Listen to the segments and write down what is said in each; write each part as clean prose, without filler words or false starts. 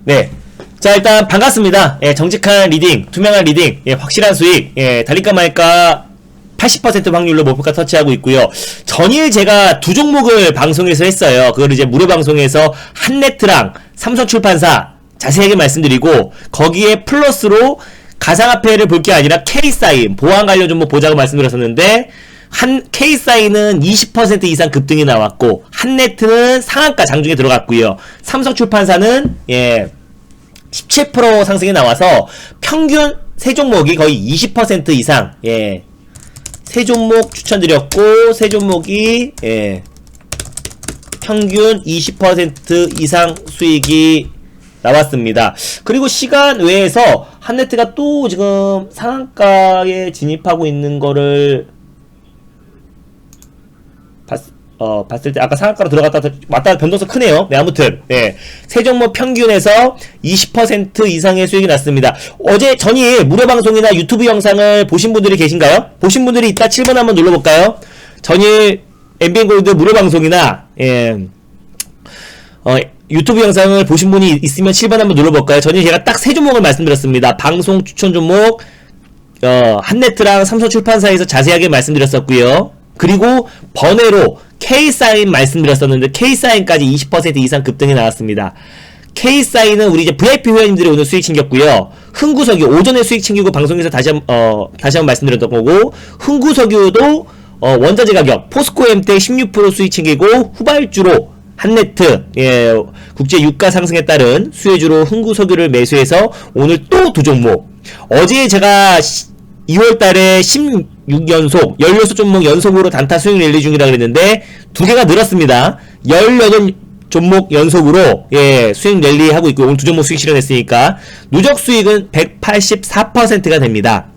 네. 자, 일단 반갑습니다. 예, 정직한 리딩, 투명한 리딩, 예, 확실한 수익, 예, 달릴까 말까 80% 확률로 목표가 터치하고 있고요. 전일 제가 두 종목을 방송에서 했어요. 그걸 이제 무료 방송에서 한네트랑 삼성출판사 자세하게 말씀드리고, 거기에 플러스로 가상화폐를 볼 게 아니라 K사인, 보안 관련 종목 보자고 말씀드렸었는데, K사인은 20% 이상 급등이 나왔고, 한네트는 상한가 장중에 들어갔고요. 삼성출판사는, 예, 17% 상승이 나와서 평균 세 종목이 거의 20% 이상, 예, 세 종목 추천드렸고, 세 종목이, 예, 평균 20% 이상 수익이 나왔습니다. 그리고 시간 외에서 한네트가 또 지금 상한가에 진입하고 있는 거를 봤을 때 아까 상한가로 들어갔다 왔다 변동성 크네요. 네, 아무튼 네, 세 종목 평균에서 20% 이상의 수익이 났습니다. 어제 전일 무료 방송이나 유튜브 영상을 보신 분들이 계신가요? 보신 분들이 이따 7번 한번 눌러볼까요? 전일 MBN골드 무료 방송이나, 예, 유튜브 영상을 보신 분이 있으면 7번 한번 눌러볼까요? 전일 제가 딱 세 종목을 말씀드렸습니다. 방송 추천 종목, 한네트랑 삼성출판사에서 자세하게 말씀드렸었고요. 그리고 번외로 K사인 말씀드렸었는데, K사인까지 20% 이상 급등이 나왔습니다. K사인은 우리 이제 VIP 회원님들이 오늘 수익 챙겼고요. 흥구석유 오전에 수익 챙기고 방송에서 다시 한번 말씀드렸던 거고, 흥구석유도 원자재 가격 포스코 M때 16% 수익 챙기고, 후발주로 한네트, 예, 국제 유가 상승에 따른 수혜주로 흥구석유를 매수해서 오늘 또 두 종목. 어제 제가 2월달에 16연속 16종목 연속으로 단타 수익 랠리 중이라 그랬는데 두 개가 늘었습니다. 18종목 연속으로, 예, 수익 랠리 하고 있고, 오늘 두 종목 수익 실현했으니까 누적 수익은 184%가 됩니다.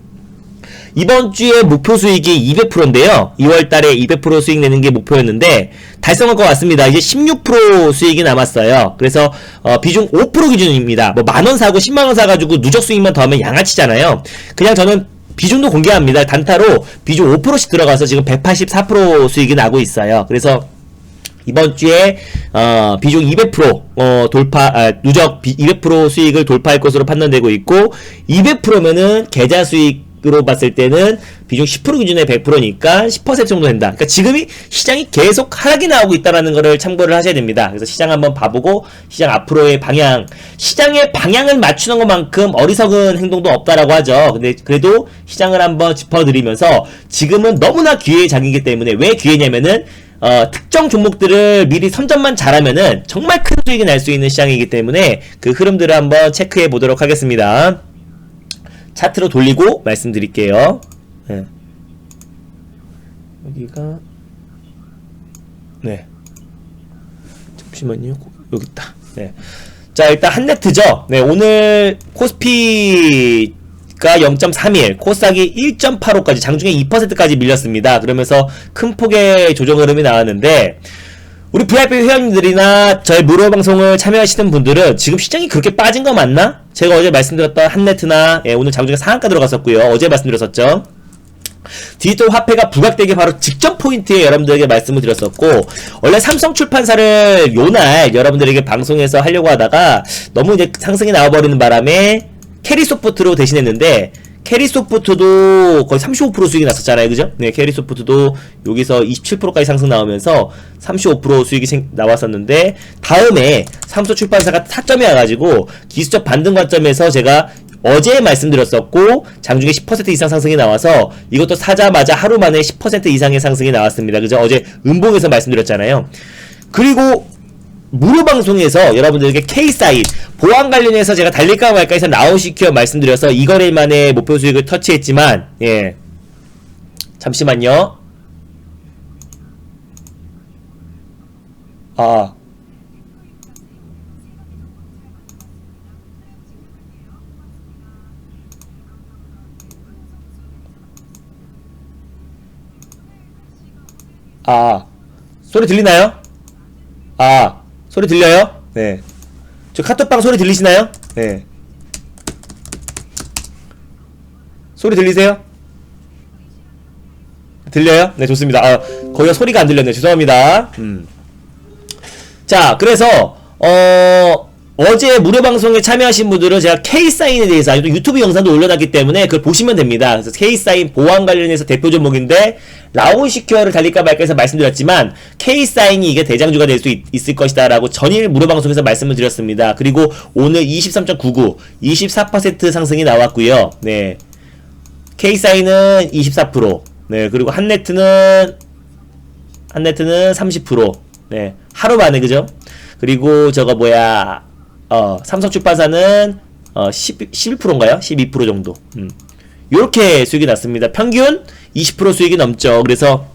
이번 주에 목표 수익이 200%인데요. 2월달에 200% 수익 내는 게 목표였는데 달성할 것 같습니다. 이제 16% 수익이 남았어요. 그래서 비중 5% 기준입니다. 뭐 만원 사고 10만원 사가지고 누적 수익만 더하면 양아치잖아요. 그냥 저는 비중도 공개합니다. 단타로 비중 5%씩 들어가서 지금 184% 수익이 나고 있어요. 그래서 이번 주에 비중 200% 누적 200% 수익을 돌파할 것으로 판단되고 있고, 200%면은 계좌 수익으로 봤을 때는 비중 10% 기준에 100%니까 10% 정도 된다. 그러니까 지금이 시장이 계속 하락이 나오고 있다는 거를 참고를 하셔야 됩니다. 그래서 시장 한번 봐보고 시장 앞으로의 방향, 시장의 방향을 맞추는 것만큼 어리석은 행동도 없다라고 하죠. 근데 그래도 시장을 한번 짚어드리면서, 지금은 너무나 기회의 장이기 때문에, 왜 기회냐면은 특정 종목들을 미리 선점만 잘하면은 정말 큰 수익이 날 수 있는 시장이기 때문에 그 흐름들을 한번 체크해 보도록 하겠습니다. 차트로 돌리고 말씀드릴게요. 네. 여기가, 네, 잠시만요. 여기 있다. 네. 자, 일단 한네트죠. 네, 오늘 코스피가 0.31, 코스닥이 1.85까지, 장중에 2%까지 밀렸습니다. 그러면서 큰 폭의 조정 흐름이 나왔는데, 우리 VIP 회원님들이나 저희 무료 방송을 참여하시는 분들은 지금 시장이 그렇게 빠진 거 맞나? 제가 어제 말씀드렸던 한네트나, 예, 오늘 장중에 상한가 들어갔었고요. 어제 말씀드렸었죠. 디지털 화폐가 부각되기 바로 직전 포인트에 여러분들에게 말씀을 드렸었고, 원래 삼성출판사를 요날 여러분들에게 방송에서 하려고 하다가 너무 이제 상승이 나와버리는 바람에 캐리소프트로 대신했는데, 캐리소프트도 거의 35% 수익이 났었잖아요. 그죠? 네, 캐리소프트도 여기서 27%까지 상승 나오면서 35% 수익이 나왔었는데, 다음에 삼성출판사가 타점이 와가지고 기술적 반등 관점에서 제가 어제 말씀드렸었고, 장중에 10% 이상 상승이 나와서 이것도 사자마자 하루 만에 10% 이상의 상승이 나왔습니다. 그죠? 어제 음봉에서 말씀드렸잖아요. 그리고 무료 방송에서 여러분들에게 K사인 보안 관련해서 제가 달릴까 말까 해서 라운시큐어 말씀드려서 이 거래일만의 목표 수익을 터치했지만, 예, 잠시만요. 소리 들리나요? 소리 들려요? 네. 저 카톡방 소리 들리시나요? 네. 소리 들리세요? 들려요? 네, 좋습니다. 거기가 소리가 안 들렸네. 죄송합니다. 자, 그래서 어제 무료 방송에 참여하신 분들은 제가 K사인에 대해서 아직도 유튜브 영상도 올려놨기 때문에 그걸 보시면 됩니다. 그래서 K사인 보안 관련해서 대표 종목인데 라온시큐어를 달릴까 말까 해서 말씀드렸지만 K사인이 이게 대장주가 될 수 있을 것이다 라고 전일 무료 방송에서 말씀을 드렸습니다. 그리고 오늘 23.99 24% 상승이 나왔고요. 네, K사인은 24%, 네, 그리고 한네트는 30%, 네, 하루 만에, 그죠? 그리고 저거 뭐야, 삼성출판사는 11%인가요? 12% 정도. 요렇게 수익이 났습니다. 평균 20% 수익이 넘죠. 그래서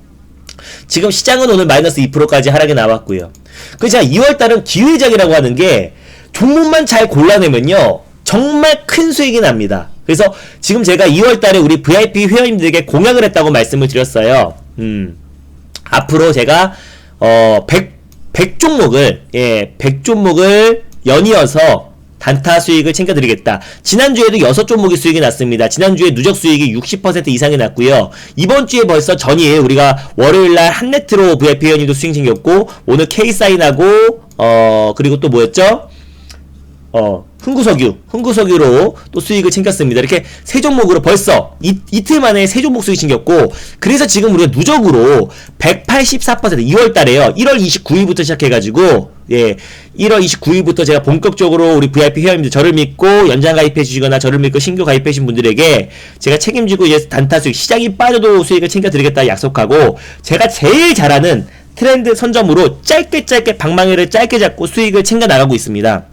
지금 시장은 오늘 마이너스 2%까지 하락이 나왔고요. 그래서 2월달은 기회장이라고 하는 게 종목만 잘 골라내면요 정말 큰 수익이 납니다. 그래서 지금 제가 2월달에 우리 VIP 회원님들에게 공약을 했다고 말씀을 드렸어요. 앞으로 제가 100종목을 100종목을 연이어서 단타 수익을 챙겨드리겠다. 지난주에도 6종목이 수익이 났습니다. 지난주에 누적 수익이 60% 이상이 났고요. 이번주에 벌써 전일 우리가 월요일날 한네트로 VIP 회원님도 수익 챙겼고, 오늘 K사인하고 그리고 또 뭐였죠? 흥구석유로 또 수익을 챙겼습니다. 이렇게 세 종목으로 벌써 이틀 만에 세 종목 수익 챙겼고, 그래서 지금 우리가 누적으로 184% 2월달에요. 1월 29일부터 시작해가지고 1월 29일부터 제가 본격적으로 우리 VIP 회원님들 저를 믿고 연장 가입해 주시거나 저를 믿고 신규 가입해 주신 분들에게 제가 책임지고 이제 단타 수익, 시장이 빠져도 수익을 챙겨드리겠다 약속하고, 제가 제일 잘하는 트렌드 선점으로 짧게 방망이를 짧게 잡고 수익을 챙겨 나가고 있습니다.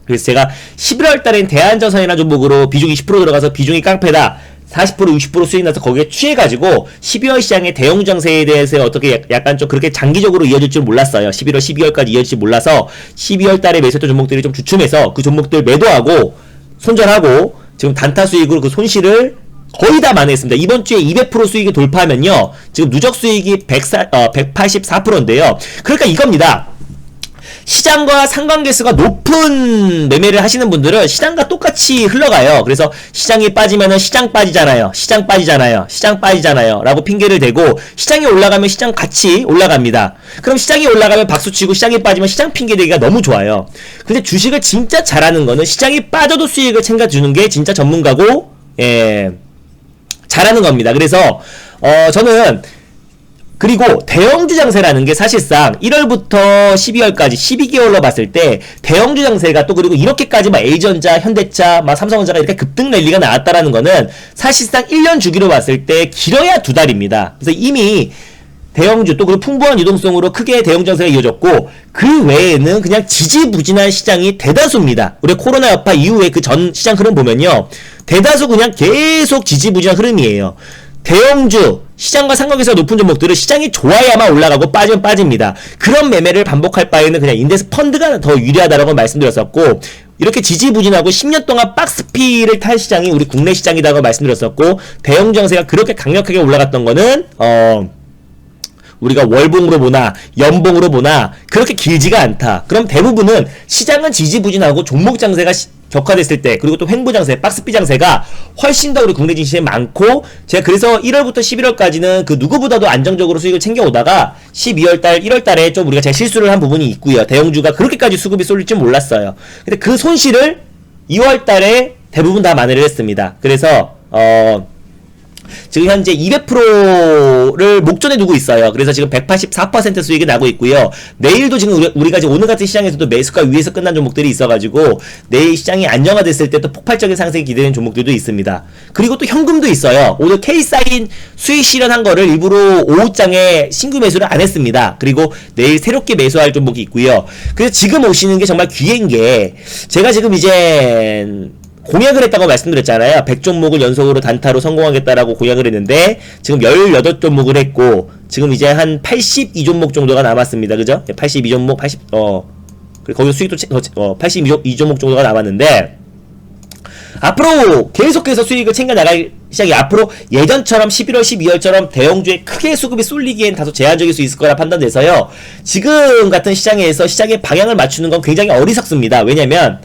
그래서 제가 11월 달엔 대한전선이라는 종목으로 비중 20% 들어가서 비중이 깡패다, 40% 60% 수익 나서 거기에 취해가지고 12월 시장의 대형 장세에 대해서 어떻게 약간 좀 그렇게 장기적으로 이어질 줄 몰랐어요. 11월 12월까지 이어질 줄 몰라서 12월 달에 매수했던 종목들이 좀 주춤해서 그 종목들 매도하고 손절하고 지금 단타 수익으로 그 손실을 거의 다 만회했습니다. 이번 주에 200% 수익이 돌파하면요 지금 누적 수익이 184%인데요 그러니까 이겁니다. 시장과 상관계수가 높은 매매를 하시는 분들은 시장과 똑같이 흘러가요. 그래서 시장이 빠지면은 시장 빠지잖아요 라고 핑계를 대고, 시장이 올라가면 시장 같이 올라갑니다. 그럼 시장이 올라가면 박수치고 시장이 빠지면 시장 핑계 대기가 너무 좋아요. 근데 주식을 진짜 잘하는 거는 시장이 빠져도 수익을 챙겨주는 게 진짜 전문가고 잘하는 겁니다. 그래서 저는, 그리고 대형주 장세라는 게 사실상 1월부터 12월까지 12개월로 봤을 때 대형주 장세가 또, 그리고 이렇게까지 막 A전자, 현대차, 막 삼성전자가 이렇게 급등 랠리가 나왔다라는 거는 사실상 1년 주기로 봤을 때 길어야 2달입니다. 그래서 이미 대형주 또 그리고 풍부한 유동성으로 크게 대형 장세가 이어졌고, 그 외에는 그냥 지지부진한 시장이 대다수입니다. 우리 코로나 여파 이후에 그 전 시장 흐름 보면요 대다수 그냥 계속 지지부진한 흐름이에요. 대형주, 시장과 상관계수가 높은 종목들은 시장이 좋아야만 올라가고 빠지면 빠집니다. 그런 매매를 반복할 바에는 그냥 인덱스 펀드가 더 유리하다라고 말씀드렸었고, 이렇게 지지부진하고 10년 동안 박스피를 탈 시장이 우리 국내 시장이라고 말씀드렸었고, 대형 장세가 그렇게 강력하게 올라갔던 거는 우리가 월봉으로 보나 연봉으로 보나 그렇게 길지가 않다. 그럼 대부분은 시장은 지지부진하고 종목 장세가 격화됐을 때, 그리고 또 횡보 장세, 박스피 장세가 훨씬 더 우리 국내 증시에 많고, 제가 그래서 1월부터 11월까지는 그 누구보다도 안정적으로 수익을 챙겨오다가 12월달, 1월달에 좀 우리가 제가 실수를 한 부분이 있고요. 대형주가 그렇게까지 수급이 쏠릴 줄 몰랐어요. 근데 그 손실을 2월달에 대부분 다 만회를 했습니다. 그래서 지금 현재 200%를 목전에 두고 있어요. 그래서 지금 184% 수익이 나고 있고요. 내일도 지금 우리가 지금 오늘 같은 시장에서도 매수가 위에서 끝난 종목들이 있어가지고 내일 시장이 안정화됐을 때 또 폭발적인 상승이 기대되는 종목들도 있습니다. 그리고 또 현금도 있어요. 오늘 K사인 수익 실현한 거를 일부러 오후장에 신규 매수를 안 했습니다. 그리고 내일 새롭게 매수할 종목이 있고요. 그래서 지금 오시는 게 정말 기회인 게, 제가 지금 이제 공약을 했다고 말씀드렸잖아요. 100종목을 연속으로 단타로 성공하겠다라고 공약을 했는데 지금 18종목을 했고 지금 이제 한 82종목 정도가 남았습니다. 그죠? 82종목, 그리고 거기서 수익도 82종목 정도가 남았는데, 앞으로 계속해서 수익을 챙겨 나갈 시장이 앞으로 예전처럼 11월, 12월처럼 대형주에 크게 수급이 쏠리기엔 다소 제한적일 수 있을 거라 판단돼서요. 지금 같은 시장에서 시장의 방향을 맞추는 건 굉장히 어리석습니다. 왜냐면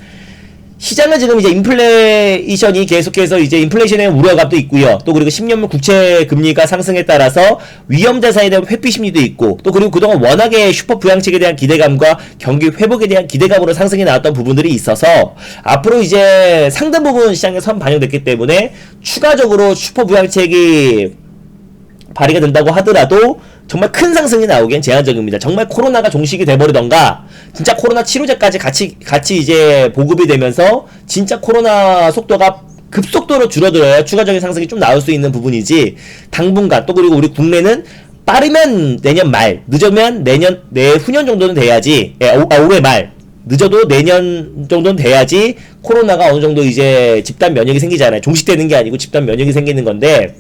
시장은 지금 이제 인플레이션이 계속해서 이제 인플레이션의 우려가 또 있고요. 또 그리고 10년물 국채 금리가 상승에 따라서 위험 자산에 대한 회피 심리도 있고, 또 그리고 그동안 워낙에 슈퍼 부양책에 대한 기대감과 경기 회복에 대한 기대감으로 상승이 나왔던 부분들이 있어서 앞으로 이제 상당 부분 시장에 선 반영됐기 때문에 추가적으로 슈퍼 부양책이 발의가 된다고 하더라도 정말 큰 상승이 나오기엔 제한적입니다. 정말 코로나가 종식이 돼버리던가 진짜 코로나 치료제까지 같이 이제 보급이 되면서 진짜 코로나 속도가 급속도로 줄어들어야 추가적인 상승이 좀 나올 수 있는 부분이지, 당분간 또 그리고 우리 국내는 빠르면 내년 말, 늦으면 내후년 정도는 돼야지, 올해 말, 늦어도 내년 정도는 돼야지 코로나가 어느 정도 이제 집단 면역이 생기잖아요. 종식되는 게 아니고 집단 면역이 생기는 건데,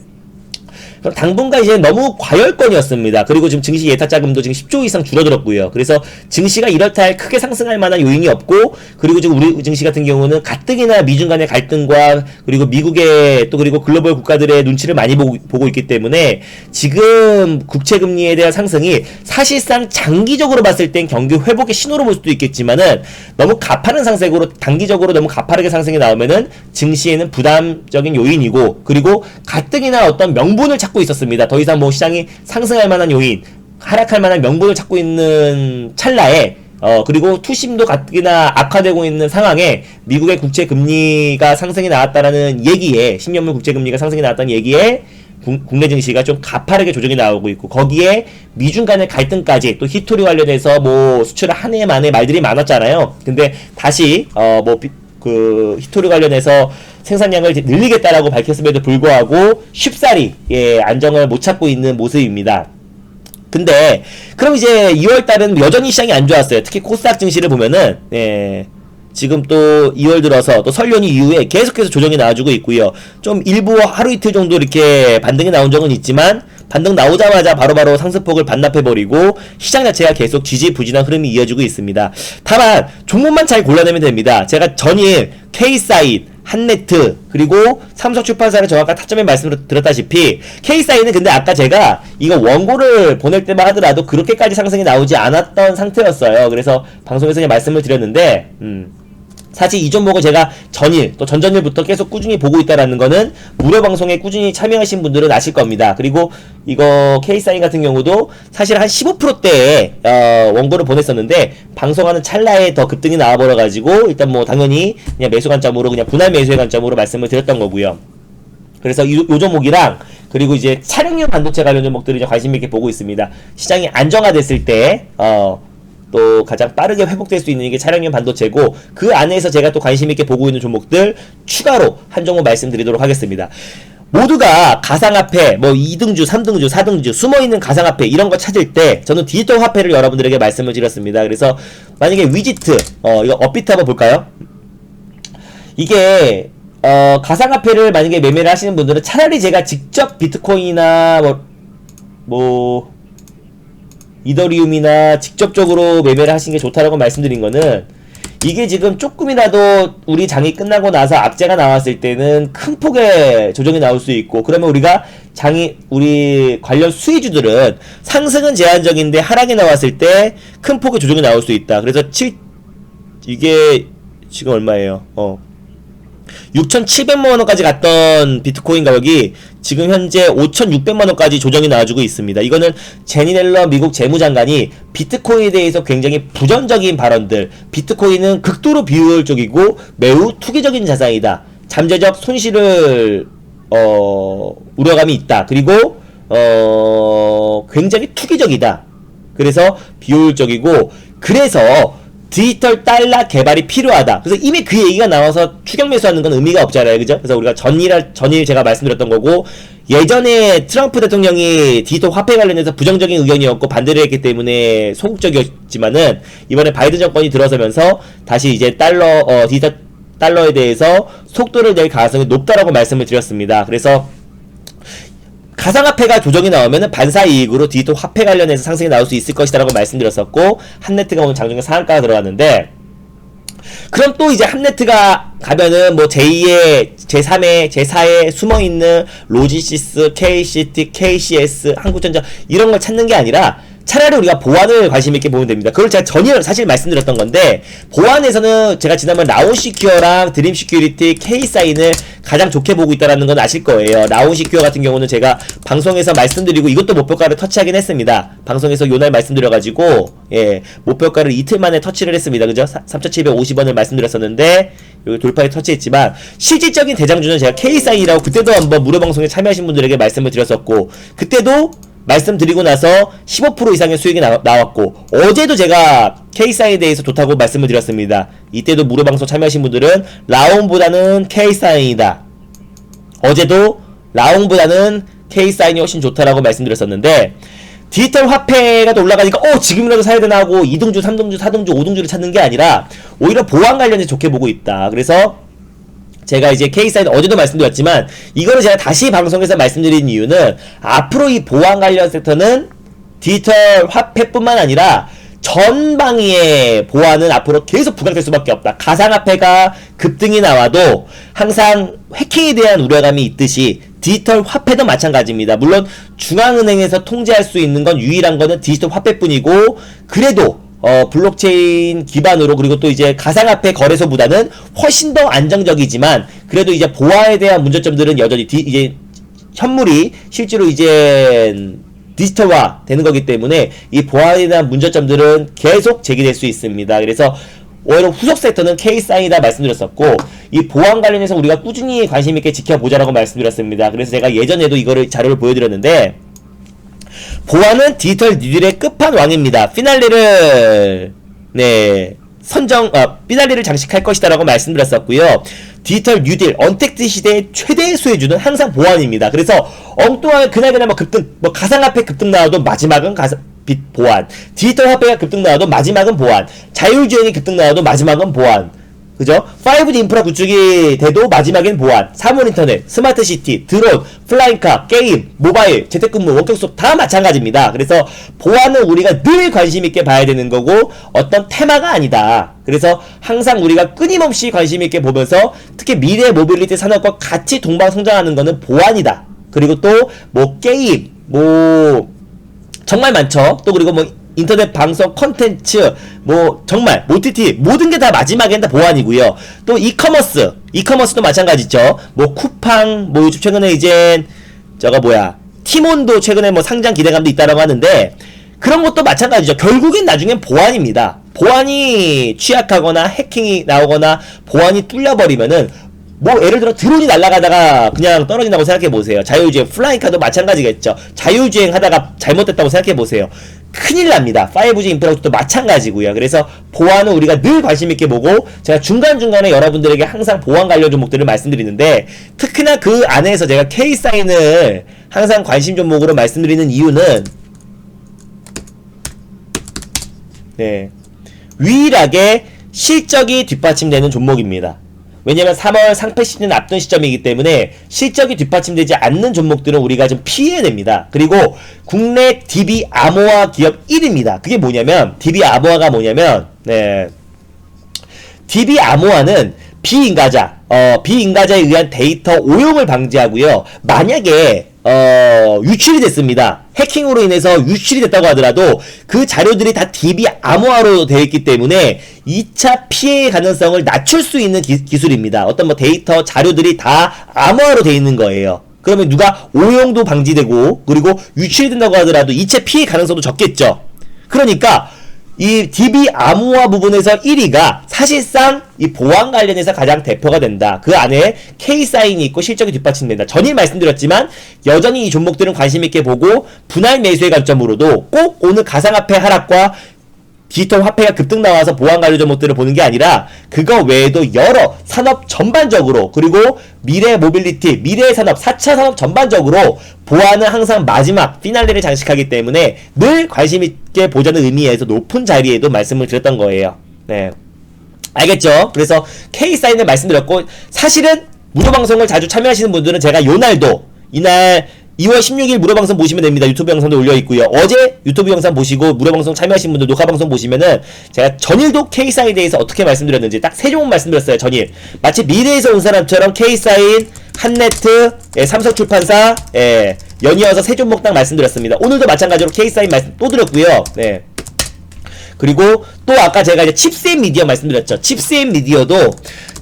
당분간 이제 너무 과열권이었습니다. 그리고 지금 증시 예탁 자금도 지금 10조 이상 줄어들었고요. 그래서 증시가 이렇다 할 크게 상승할 만한 요인이 없고, 그리고 지금 우리 증시 같은 경우는 가뜩이나 미중 간의 갈등과 그리고 미국의 또 그리고 글로벌 국가들의 눈치를 많이 보고 있기 때문에 지금 국채 금리에 대한 상승이 사실상 장기적으로 봤을 땐 경기 회복의 신호로 볼 수도 있겠지만은, 너무 가파른 상승으로 단기적으로 너무 가파르게 상승이 나오면은 증시에는 부담적인 요인이고, 그리고 가뜩이나 어떤 명분을 찾고 있었습니다. 더 이상 뭐 시장이 상승할 만한 요인, 하락할 만한 명분을 찾고 있는 찰나에 그리고 투심도 가뜩이나 악화되고 있는 상황에 미국의 국채 금리가 상승이 나왔다라는 얘기에, 10년물 국채 금리가 상승이 나왔다는 얘기에 국내 증시가 좀 가파르게 조정이 나오고 있고, 거기에 미중 간의 갈등까지, 또 히토리 관련해서 뭐 수출 한 해 만에 말들이 많았잖아요. 근데 다시 그 히토리 관련해서 생산량을 늘리겠다라고 밝혔음에도 불구하고 쉽사리 안정을 못 찾고 있는 모습입니다. 근데 그럼 이제 2월달은 여전히 시장이 안 좋았어요. 특히 코스닥 증시를 보면은 지금 또 2월 들어서 또 설 연휴 이후에 계속해서 조정이 나와주고 있고요. 좀 일부 하루 이틀 정도 이렇게 반등이 나온 적은 있지만, 반등 나오자마자 바로바로 상승폭을 반납해버리고 시장 자체가 계속 지지부진한 흐름이 이어지고 있습니다. 다만 종목만 잘 골라내면 됩니다. 제가 전일 K사인, 한네트, 그리고 삼성출판사를 정확한 타점에 말씀을 드렸다시피, K사인은 근데 아까 제가 이거 원고를 보낼 때만 하더라도 그렇게까지 상승이 나오지 않았던 상태였어요. 그래서 방송에서 그냥 말씀을 드렸는데, 사실 이 종목을 제가 전일 또 전전일부터 계속 꾸준히 보고 있다라는 거는 무료 방송에 꾸준히 참여하신 분들은 아실 겁니다. 그리고 이거 K사인 같은 경우도 사실 한 15%대에 원고를 보냈었는데, 방송하는 찰나에 더 급등이 나와버려가지고 일단 뭐 당연히 그냥 매수 관점으로, 그냥 분할 매수의 관점으로 말씀을 드렸던 거고요. 그래서 요 종목이랑 그리고 이제 차량용 반도체 관련 종목들을 이제 관심 있게 보고 있습니다. 시장이 안정화됐을 때 또 가장 빠르게 회복될 수 있는 게 차량용 반도체고, 그 안에서 제가 또 관심 있게 보고 있는 종목들 추가로 한 종목 말씀드리도록 하겠습니다. 모두가 가상화폐, 뭐 2등주, 3등주, 4등주, 숨어있는 가상화폐 이런 거 찾을 때 저는 디지털 화폐를 여러분들에게 말씀을 드렸습니다. 그래서 만약에 위지트, 이거 업비트 한번 볼까요? 이게 가상화폐를 만약에 매매를 하시는 분들은 차라리 제가 직접 비트코인이나 이더리움이나 직접적으로 매매를 하시는 게 좋다라고 말씀드린 거는, 이게 지금 조금이라도 우리 장이 끝나고 나서 악재가 나왔을 때는 큰 폭의 조정이 나올 수 있고, 그러면 우리 관련 수혜주들은 상승은 제한적인데 하락이 나왔을 때 큰 폭의 조정이 나올 수 있다. 그래서 이게 지금 얼마예요? 6,700만원까지 갔던 비트코인 가격이 지금 현재 5,600만원까지 조정이 나와주고 있습니다. 이거는 제니 옐런 미국 재무장관이 비트코인에 대해서 굉장히 부정적인 발언들, 비트코인은 극도로 비효율적이고 매우 투기적인 자산이다, 잠재적 손실을 우려감이 있다, 그리고 굉장히 투기적이다, 그래서 비효율적이고, 그래서 디지털 달러 개발이 필요하다. 그래서 이미 그 얘기가 나와서 추격 매수하는 건 의미가 없잖아요. 그죠? 그래서 우리가 전일 제가 말씀드렸던 거고, 예전에 트럼프 대통령이 디지털 화폐 관련해서 부정적인 의견이었고 반대를 했기 때문에 소극적이었지만은, 이번에 바이든 정권이 들어서면서 다시 이제 디지털 달러에 대해서 속도를 낼 가능성이 높다라고 말씀을 드렸습니다. 그래서 가상화폐가 조정이 나오면은 반사이익으로 디지털 화폐 관련해서 상승이 나올 수 있을 것이다라고 말씀드렸었고, 한네트가 오늘 장중에 상한가가 들어갔는데, 그럼 또 이제 한네트가 가면은 뭐 제2의, 제3의, 제4의 숨어있는 로지시스, KCT, KCS, 한국전자 이런 걸 찾는 게 아니라 차라리 우리가 보안을 관심 있게 보면 됩니다. 그걸 제가 전에 사실 말씀드렸던 건데, 보안에서는 제가 지난번 라온시큐어랑 드림시큐리티, K사인을 가장 좋게 보고 있다는 건 아실 거예요. 라온시큐어 같은 경우는 제가 방송에서 말씀드리고 이것도 목표가를 터치하긴 했습니다. 방송에서 요날 말씀드려가지고 예, 목표가를 이틀 만에 터치를 했습니다. 그죠? 3,750원을 말씀드렸었는데 여기 돌파에 터치했지만, 실질적인 대장주는 제가 K사인이라고 그때도 한번 무료방송에 참여하신 분들에게 말씀을 드렸었고, 그때도 말씀드리고 나서 15% 이상의 수익이 나왔고, 어제도 제가 K사인에 대해서 좋다고 말씀을 드렸습니다. 이때도 무료방송 참여하신 분들은 라온보다는 K사인이다, 어제도 라온보다는 K사인이 훨씬 좋다라고 말씀드렸었는데, 디지털 화폐가 또 올라가니까 지금이라도 사야 되나 하고 2등주, 3등주, 4등주, 5등주를 찾는 게 아니라 오히려 보안 관련해서 좋게 보고 있다. 그래서 제가 이제 K사인 어제도 말씀드렸지만, 이거를 제가 다시 방송에서 말씀드린 이유는, 앞으로 이 보안 관련 섹터는 디지털 화폐뿐만 아니라 전방위의 보안은 앞으로 계속 부각될 수밖에 없다. 가상화폐가 급등이 나와도 항상 해킹에 대한 우려감이 있듯이 디지털 화폐도 마찬가지입니다. 물론 중앙은행에서 통제할 수 있는 건, 유일한 거는 디지털 화폐뿐이고, 그래도 블록체인 기반으로, 그리고 또 이제 가상화폐 거래소보다는 훨씬 더 안정적이지만, 그래도 이제 보안에 대한 문제점들은 여전히 이제 현물이 실제로 이제 디지털화 되는 거기 때문에 이 보안에 대한 문제점들은 계속 제기될 수 있습니다. 그래서 오히려 후속 섹터는 K사인이다 말씀드렸었고, 이 보안 관련해서 우리가 꾸준히 관심 있게 지켜보자라고 말씀드렸습니다. 그래서 제가 예전에도 이거를 자료를 보여드렸는데, 보안은 디지털 뉴딜의 끝판왕입니다. 피날레를 피날레를 장식할 것이다라고 말씀드렸었고요. 디지털 뉴딜 언택트 시대의 최대 수혜주는 항상 보안입니다. 그래서 엉뚱하게 그날 급등, 가상화폐 급등 나와도 마지막은 보안, 디지털 화폐가 급등 나와도 마지막은 보안, 자율주행이 급등 나와도 마지막은 보안, 그죠? 5G 인프라 구축이 돼도 마지막엔 보안, 사물인터넷, 스마트시티, 드론, 플라잉카, 게임, 모바일, 재택근무, 원격 수업 다 마찬가지입니다. 그래서 보안은 우리가 늘 관심있게 봐야 되는 거고, 어떤 테마가 아니다. 그래서 항상 우리가 끊임없이 관심있게 보면서, 특히 미래 모빌리티 산업과 같이 동방성장하는 거는 보안이다. 그리고 또 게임, 정말 많죠. 또 그리고 인터넷 방송 콘텐츠, 정말 OTT 모든 게 다 마지막엔 다 보안이고요. 또 이커머스도 마찬가지죠. 쿠팡, 요즘 최근에 이제 티몬도 최근에 상장 기대감도 있다라고 하는데, 그런 것도 마찬가지죠. 결국엔 나중엔 보안입니다. 보안이 취약하거나 해킹이 나오거나 보안이 뚫려버리면은, 예를 들어 드론이 날아가다가 그냥 떨어진다고 생각해보세요. 자율주행, 플라잉카도 마찬가지겠죠. 자율주행 하다가 잘못됐다고 생각해보세요. 큰일 납니다. 5G 인프라도 마찬가지고요. 그래서 보안은 우리가 늘 관심있게 보고, 제가 중간중간에 여러분들에게 항상 보안 관련 종목들을 말씀드리는데, 특히나 그 안에서 제가 K사인을 항상 관심 종목으로 말씀드리는 이유는, 유일하게 실적이 뒷받침되는 종목입니다. 왜냐면 3월 상패 시즌 앞둔 시점이기 때문에 실적이 뒷받침되지 않는 종목들은 우리가 좀 피해야 됩니다. 그리고 국내 DB 암호화 기업 1위입니다. 그게 뭐냐면, DB 암호화가 뭐냐면, DB 암호화는 비인가자에 의한 데이터 오용을 방지하고요. 만약에 유출이 됐습니다. 해킹으로 인해서 유출이 됐다고 하더라도 그 자료들이 다 DB 암호화로 되어 있기 때문에 2차 피해의 가능성을 낮출 수 있는 기술입니다. 어떤 데이터 자료들이 다 암호화로 되어 있는 거예요. 그러면 누가 오용도 방지되고, 그리고 유출이 된다고 하더라도 2차 피해 가능성도 적겠죠. 그러니까 이 DB 암호화 부분에서 1위가 사실상 이 보안 관련해서 가장 대표가 된다. 그 안에 K사인이 있고 실적이 뒷받침된다. 전일 말씀드렸지만 여전히 이 종목들은 관심있게 보고, 분할 매수의 관점으로도 꼭 오늘 가상화폐 하락과 디지털 화폐가 급등 나와서 보안 관련 종목들을 보는 게 아니라, 그거 외에도 여러 산업 전반적으로, 그리고 미래 모빌리티, 미래의 산업, 4차 산업 전반적으로 보안은 항상 마지막 피날레를 장식하기 때문에 늘 관심있게 보자는 의미에서 높은 자리에도 말씀을 드렸던 거예요. 알겠죠? 그래서 K사인을 말씀드렸고, 사실은 무료방송을 자주 참여하시는 분들은 제가 이날 2월 16일 무료방송 보시면 됩니다. 유튜브 영상도 올려있고요. 어제 유튜브 영상 보시고 무료방송 참여하신 분들 녹화방송 보시면은 제가 전일도 K사인에 대해서 어떻게 말씀드렸는지 딱 3종목 말씀드렸어요. 전일 마치 미래에서 온 사람처럼 K사인 한네트, 예, 삼성출판사, 예, 연이어서 세 종목 딱 말씀드렸습니다. 오늘도 마찬가지로 K사인 말씀 또 드렸고요. 네. 그리고 또 아까 제가 이제 칩셋 미디어 말씀드렸죠. 칩셋 미디어도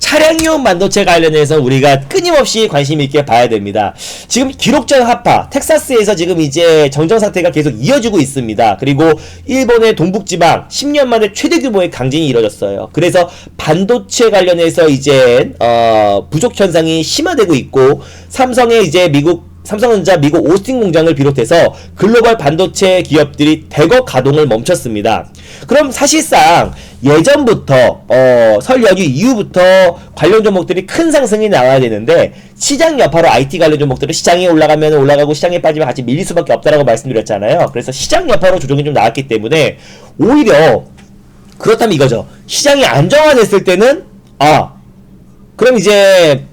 차량용 반도체 관련해서 우리가 끊임없이 관심 있게 봐야 됩니다. 지금 기록적 하파, 텍사스에서 지금 이제 정전 상태가 계속 이어지고 있습니다. 그리고 일본의 동북지방 10년 만에 최대 규모의 강진이 이뤄졌어요. 그래서 반도체 관련해서 이제 부족 현상이 심화되고 있고, 삼성의 이제 삼성전자 미국 오스틴 공장을 비롯해서 글로벌 반도체 기업들이 대거 가동을 멈췄습니다. 그럼 사실상 예전부터 설 연휴 이후부터 관련 종목들이 큰 상승이 나와야 되는데, 시장 여파로 IT 관련 종목들은 시장이 올라가면 올라가고 시장에 빠지면 같이 밀릴 수밖에 없다라고 말씀드렸잖아요. 그래서 시장 여파로 조정이 좀 나왔기 때문에 오히려 그렇다면 이거죠. 시장이 안정화됐을 때는 그럼 이제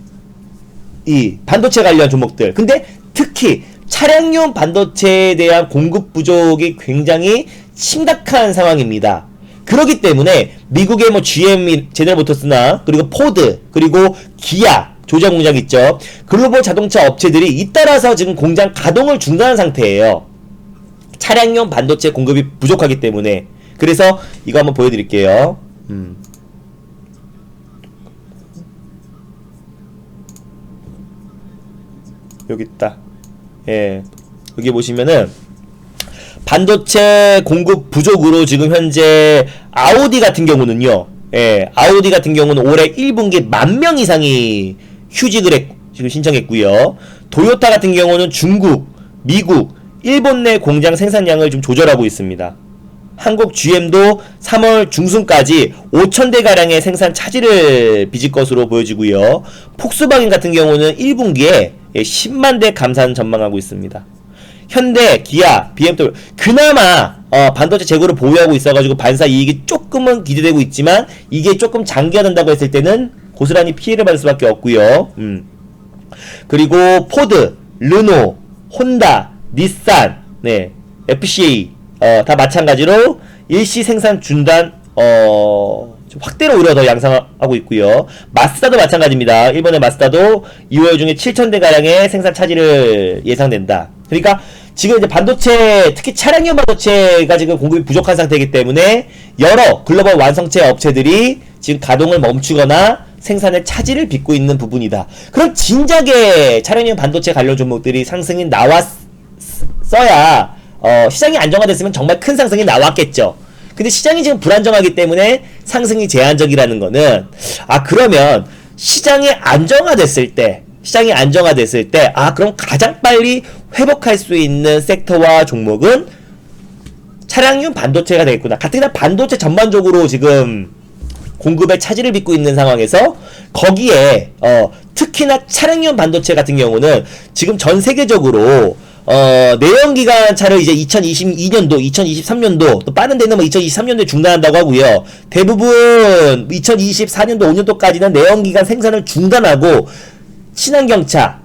이 반도체 관련 종목들, 근데 특히 차량용 반도체에 대한 공급 부족이 굉장히 심각한 상황입니다. 그렇기 때문에 미국의 뭐 GM, 제너럴모터스나 그리고 포드, 그리고 기아 조작 공장 있죠. 글로벌 자동차 업체들이 잇따라서 지금 공장 가동을 중단한 상태예요. 차량용 반도체 공급이 부족하기 때문에. 그래서 이거 한번 보여드릴게요. 여기 있다. 예, 여기 보시면은 반도체 공급 부족으로 지금 현재 아우디 같은 경우는요, 예, 아우디 같은 경우는 올해 1분기 10,000명 이상이 휴직을 지금 신청했고요. 토요타 같은 경우는 중국, 미국, 일본 내 공장 생산량을 좀 조절하고 있습니다. 한국 GM도 3월 중순까지 5,000대가량의 생산 차질을 빚을 것으로 보여지고요. 폭스바겐 같은 경우는 1분기에 10만 대 감산 전망하고 있습니다. 현대, 기아, BMW 그나마 반도체 재고를 보유하고 있어가지고 반사 이익이 조금은 기대되고 있지만, 이게 조금 장기화된다고 했을 때는 고스란히 피해를 받을 수밖에 없고요. 그리고 포드, 르노, 혼다, 닛산, 네, FCA 다 마찬가지로 일시 생산 중단 확대로 오히려 더 양상하고 있고요. 마쓰다도 마찬가지입니다. 일본의 마쓰다도 2월 중에 7,000대가량의 생산 차질을 예상된다. 그러니까 지금 이제 반도체, 특히 차량용 반도체가 지금 공급이 부족한 상태이기 때문에 여러 글로벌 완성체 업체들이 지금 가동을 멈추거나 생산에 차질을 빚고 있는 부분이다. 그럼 진작에 차량용 반도체 관련 종목들이 상승이 나왔어야 시장이 안정화됐으면 정말 큰 상승이 나왔겠죠. 근데 시장이 지금 불안정하기 때문에 상승이 제한적이라는 거는, 그러면 시장이 안정화됐을 때 그럼 가장 빨리 회복할 수 있는 섹터와 종목은 차량용 반도체가 되겠구나. 가뜩이나 반도체 전반적으로 지금 공급에 차질을 빚고 있는 상황에서 거기에 특히나 차량용 반도체 같은 경우는 지금 전 세계적으로 내연기관 차를 이제 2022년도, 2023년도, 또 빠른 데는 뭐 2023년도에 중단한다고 하고요. 대부분 2024년도, 5년도까지는 내연기관 생산을 중단하고 친환경차,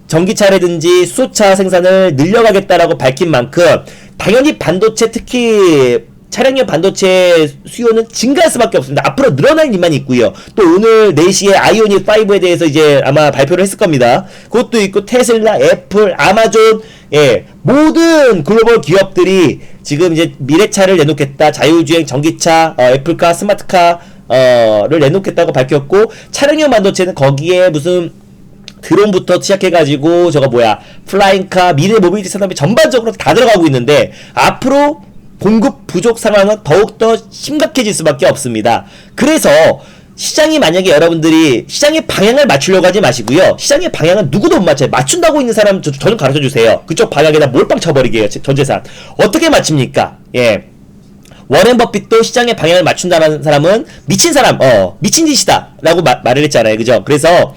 전기차라든지 수소차 생산을 늘려가겠다라고 밝힌 만큼 당연히 반도체, 특히 차량용 반도체 수요는 증가할 수밖에 없습니다. 앞으로 늘어날 일만 있고요. 또 오늘 4시에 아이오닉 5에 대해서 이제 아마 발표를 했을 겁니다. 그것도 있고 테슬라, 애플, 아마존, 예, 모든 글로벌 기업들이 지금 이제 미래차를 내놓겠다. 자율주행 전기차, 애플카, 스마트카를 내놓겠다고 밝혔고, 차량용 반도체는 거기에 무슨 드론부터 시작해가지고 플라잉카, 미래 모빌리티 산업이 전반적으로 다 들어가고 있는데, 앞으로 공급 부족 상황은 더욱더 심각해질 수밖에 없습니다. 그래서 시장이 만약에 여러분들이 시장의 방향을 맞추려고 하지 마시고요. 시장의 방향은 누구도 못 맞춰요. 맞춘다고 있는 사람 저 좀 가르쳐 주세요. 그쪽 방향에다 몰빵 쳐버리게 해요. 전 재산. 어떻게 맞춥니까? 예. 워렌 버핏도 시장의 방향을 맞춘다는 사람은 미친 사람, 미친 짓이다 라고 말을 했잖아요. 그죠? 그래서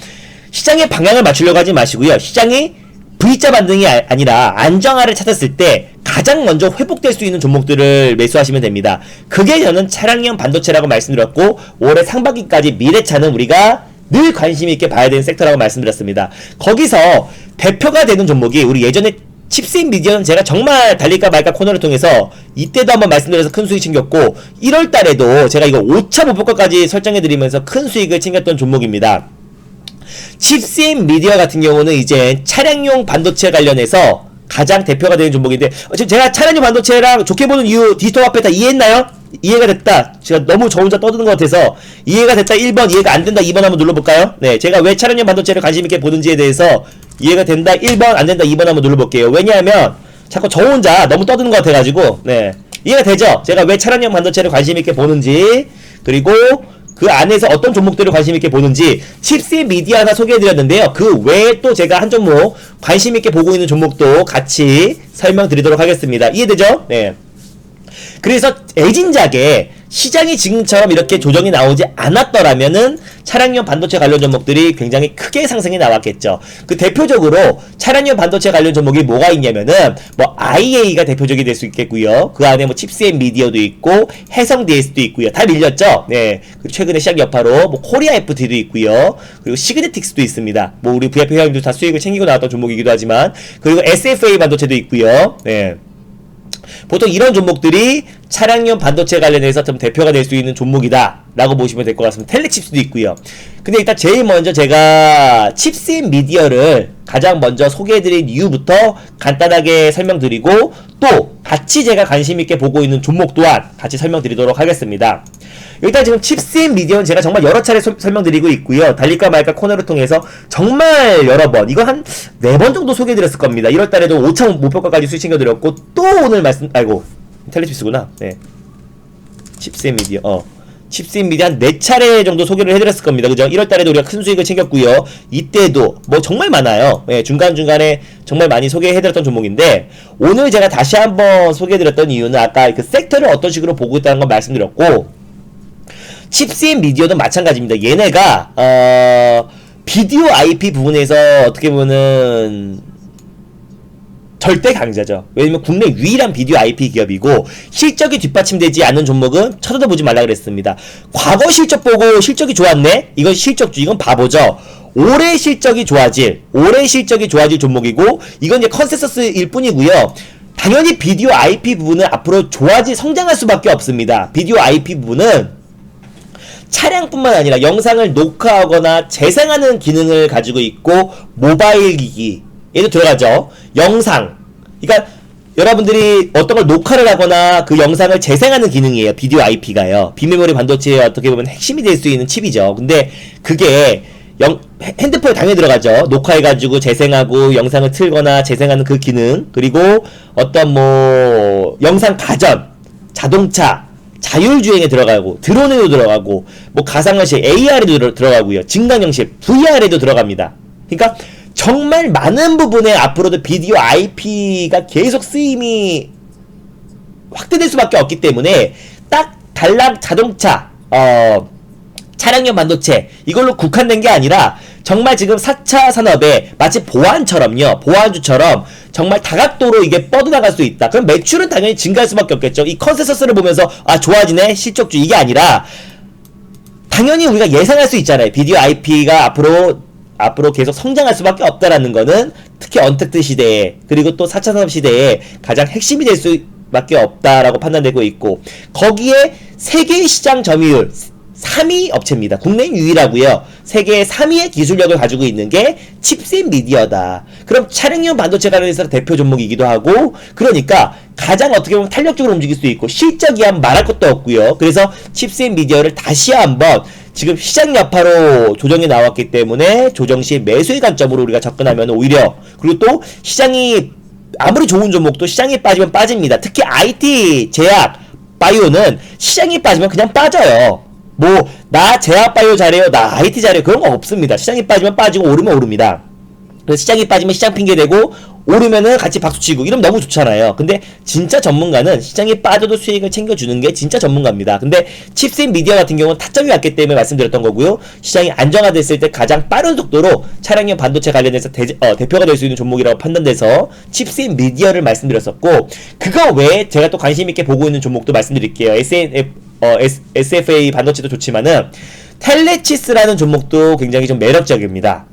시장의 방향을 맞추려고 하지 마시고요. 시장이 V자 반등이 아니라 안정화를 찾았을 때 가장 먼저 회복될 수 있는 종목들을 매수하시면 됩니다. 그게 저는 차량용 반도체라고 말씀드렸고, 올해 상반기까지 미래차는 우리가 늘 관심 있게 봐야 되는 섹터라고 말씀드렸습니다. 거기서 대표가 되는 종목이, 우리 예전에 칩셋 미디어는 제가 정말 달릴까 말까 코너를 통해서 이때도 한번 말씀드려서 큰 수익 챙겼고, 1월 달에도 제가 이거 5차 목표가까지 설정해드리면서 큰 수익을 챙겼던 종목입니다. 칩셋 미디어 같은 경우는 이제 차량용 반도체 관련해서 가장 대표가 되는 종목인데 지금 제가 차량용 반도체랑 좋게 보는 이유 디지털 화폐 다 이해했나요? 이해가 됐다. 제가 너무 저 혼자 떠드는 것 같아서 이해가 됐다 1번, 이해가 안 된다 2번 한번 눌러볼까요? 네, 제가 왜 차량용 반도체를 관심있게 보는지에 대해서 이해가 된다 1번, 안 된다 2번 한번 눌러볼게요. 왜냐하면 자꾸 저 혼자 너무 떠드는 것 같아가지고 네, 이해가 되죠? 제가 왜 차량용 반도체를 관심있게 보는지, 그리고 그 안에서 어떤 종목들을 관심있게 보는지 칩셋 미디어 하나 소개해드렸는데요. 그 외에 또 제가 한 종목 관심있게 보고 있는 종목도 같이 설명드리도록 하겠습니다. 이해되죠? 네. 그래서 애진작에 시장이 지금처럼 이렇게 조정이 나오지 않았더라면은 차량용 반도체 관련 종목들이 굉장히 크게 상승이 나왔겠죠. 그 대표적으로 차량용 반도체 관련 종목이 뭐가 있냐면은 뭐 IA가 대표적이 될 수 있겠고요. 그 안에 뭐 칩셋 미디어도 있고 해성 DS도 있고요. 다 밀렸죠. 네. 그리고 최근에 시장 여파로 뭐 코리아 FT도 있고요. 그리고 시그네틱스도 있습니다. 뭐 우리 VIP 회원님도 다 수익을 챙기고 나왔던 종목이기도 하지만, 그리고 SFA 반도체도 있고요. 네. 보통 이런 종목들이 차량용 반도체 관련해서 좀 대표가 될 수 있는 종목이다 라고 보시면 될 것 같습니다. 텔레칩스도 있고요. 근데 일단 제일 먼저 제가 칩셋 미디어를 가장 먼저 소개해드린 이유부터 간단하게 설명드리고, 또 같이 제가 관심있게 보고 있는 종목 또한 같이 설명드리도록 하겠습니다. 일단 지금 칩셋 미디어는 제가 정말 여러 차례 설명드리고 있고요. 달릴까 말까 코너를 통해서 정말 여러 번, 이거 한 4번 정도 소개해드렸을 겁니다. 1월달에도 5차 목표가까지 수익 챙겨드렸고, 또 오늘 아이고 텔레칩스구나. 네, 칩셋 미디어 칩셋 미디어 한 4차례 정도 소개를 해드렸을 겁니다. 그죠? 1월달에도 우리가 큰 수익을 챙겼고요. 이때도 뭐 정말 많아요. 예, 중간중간에 정말 많이 소개해드렸던 종목인데, 오늘 제가 다시 한번 소개해드렸던 이유는 아까 그 섹터를 어떤 식으로 보고 있다는 걸 말씀드렸고, 칩셋 미디어도 마찬가지입니다. 얘네가 비디오 IP 부분에서 어떻게 보면은 절대 강자죠. 왜냐면 국내 유일한 비디오 IP 기업이고, 실적이 뒷받침되지 않는 종목은 쳐다도 보지 말라 그랬습니다. 과거 실적 보고 실적이 좋았네? 이건 실적주, 이건 바보죠. 올해 실적이 좋아질 종목이고, 이건 이제 컨센서스일 뿐이고요. 당연히 비디오 IP 부분은 앞으로 성장할 수밖에 없습니다. 비디오 IP 부분은 차량뿐만 아니라 영상을 녹화하거나 재생하는 기능을 가지고 있고, 모바일 기기에도 들어가죠. 영상, 그러니까 여러분들이 어떤 걸 녹화를 하거나 그 영상을 재생하는 기능이에요. 비디오 IP가요. 비메모리 반도체의 어떻게 보면 핵심이 될 수 있는 칩이죠. 근데 그게 핸드폰에 당연히 들어가죠. 녹화해가지고 재생하고 영상을 틀거나 재생하는 그 기능, 그리고 어떤 뭐 영상 가전, 자동차, 자율주행에 들어가고, 드론에도 들어가고, 뭐 가상현실 AR에도 들어가고요. 증강현실 VR에도 들어갑니다. 그러니까 정말 많은 부분에 앞으로도 비디오 IP가 계속 쓰임이 확대될 수밖에 없기 때문에, 딱 단락 자동차, 차량용 반도체 이걸로 국한된 게 아니라 정말 지금 4차 산업에 마치 보안주처럼 정말 다각도로 이게 뻗어나갈 수 있다. 그럼 매출은 당연히 증가할 수밖에 없겠죠. 이 컨센서스를 보면서 좋아지네, 실적주, 이게 아니라 당연히 우리가 예상할 수 있잖아요. 비디오 IP가 앞으로 계속 성장할 수밖에 없다라는 거는 특히 언택트 시대에, 그리고 또 4차 산업 시대에 가장 핵심이 될 수밖에 없다라고 판단되고 있고, 거기에 세계 시장 점유율 3위 업체입니다. 국내 유일하고요. 세계 3위의 기술력을 가지고 있는 게 칩셋 미디어다. 그럼 차량용 반도체 관련해서 대표 종목이기도 하고, 그러니까 가장 어떻게 보면 탄력적으로 움직일 수 있고, 실적이야 말할 것도 없고요. 그래서 칩셋 미디어를 다시 한번 지금 시장 여파로 조정이 나왔기 때문에 조정 시 매수의 관점으로 우리가 접근하면 오히려, 그리고 또 시장이 아무리 좋은 종목도 시장이 빠지면 빠집니다. 특히 IT, 제약, 바이오는 시장이 빠지면 그냥 빠져요. 뭐 나 제약 바이오 잘해요, 나 IT 잘해요, 그런 거 없습니다. 시장이 빠지면 빠지고 오르면 오릅니다. 그래서 시장이 빠지면 시장 핑계대고, 오르면은 같이 박수치고 이러면 너무 좋잖아요. 근데 진짜 전문가는 시장이 빠져도 수익을 챙겨주는 게 진짜 전문가입니다. 근데 칩셋 미디어 같은 경우는 타점이 왔기 때문에 말씀드렸던 거고요. 시장이 안정화됐을 때 가장 빠른 속도로 차량용 반도체 관련해서 대표가 될 수 있는 종목이라고 판단돼서 칩셋 미디어를 말씀드렸었고, 그거 외에 제가 또 관심있게 보고 있는 종목도 말씀드릴게요. SFA 반도체도 좋지만은 텔레칩스라는 종목도 굉장히 좀 매력적입니다.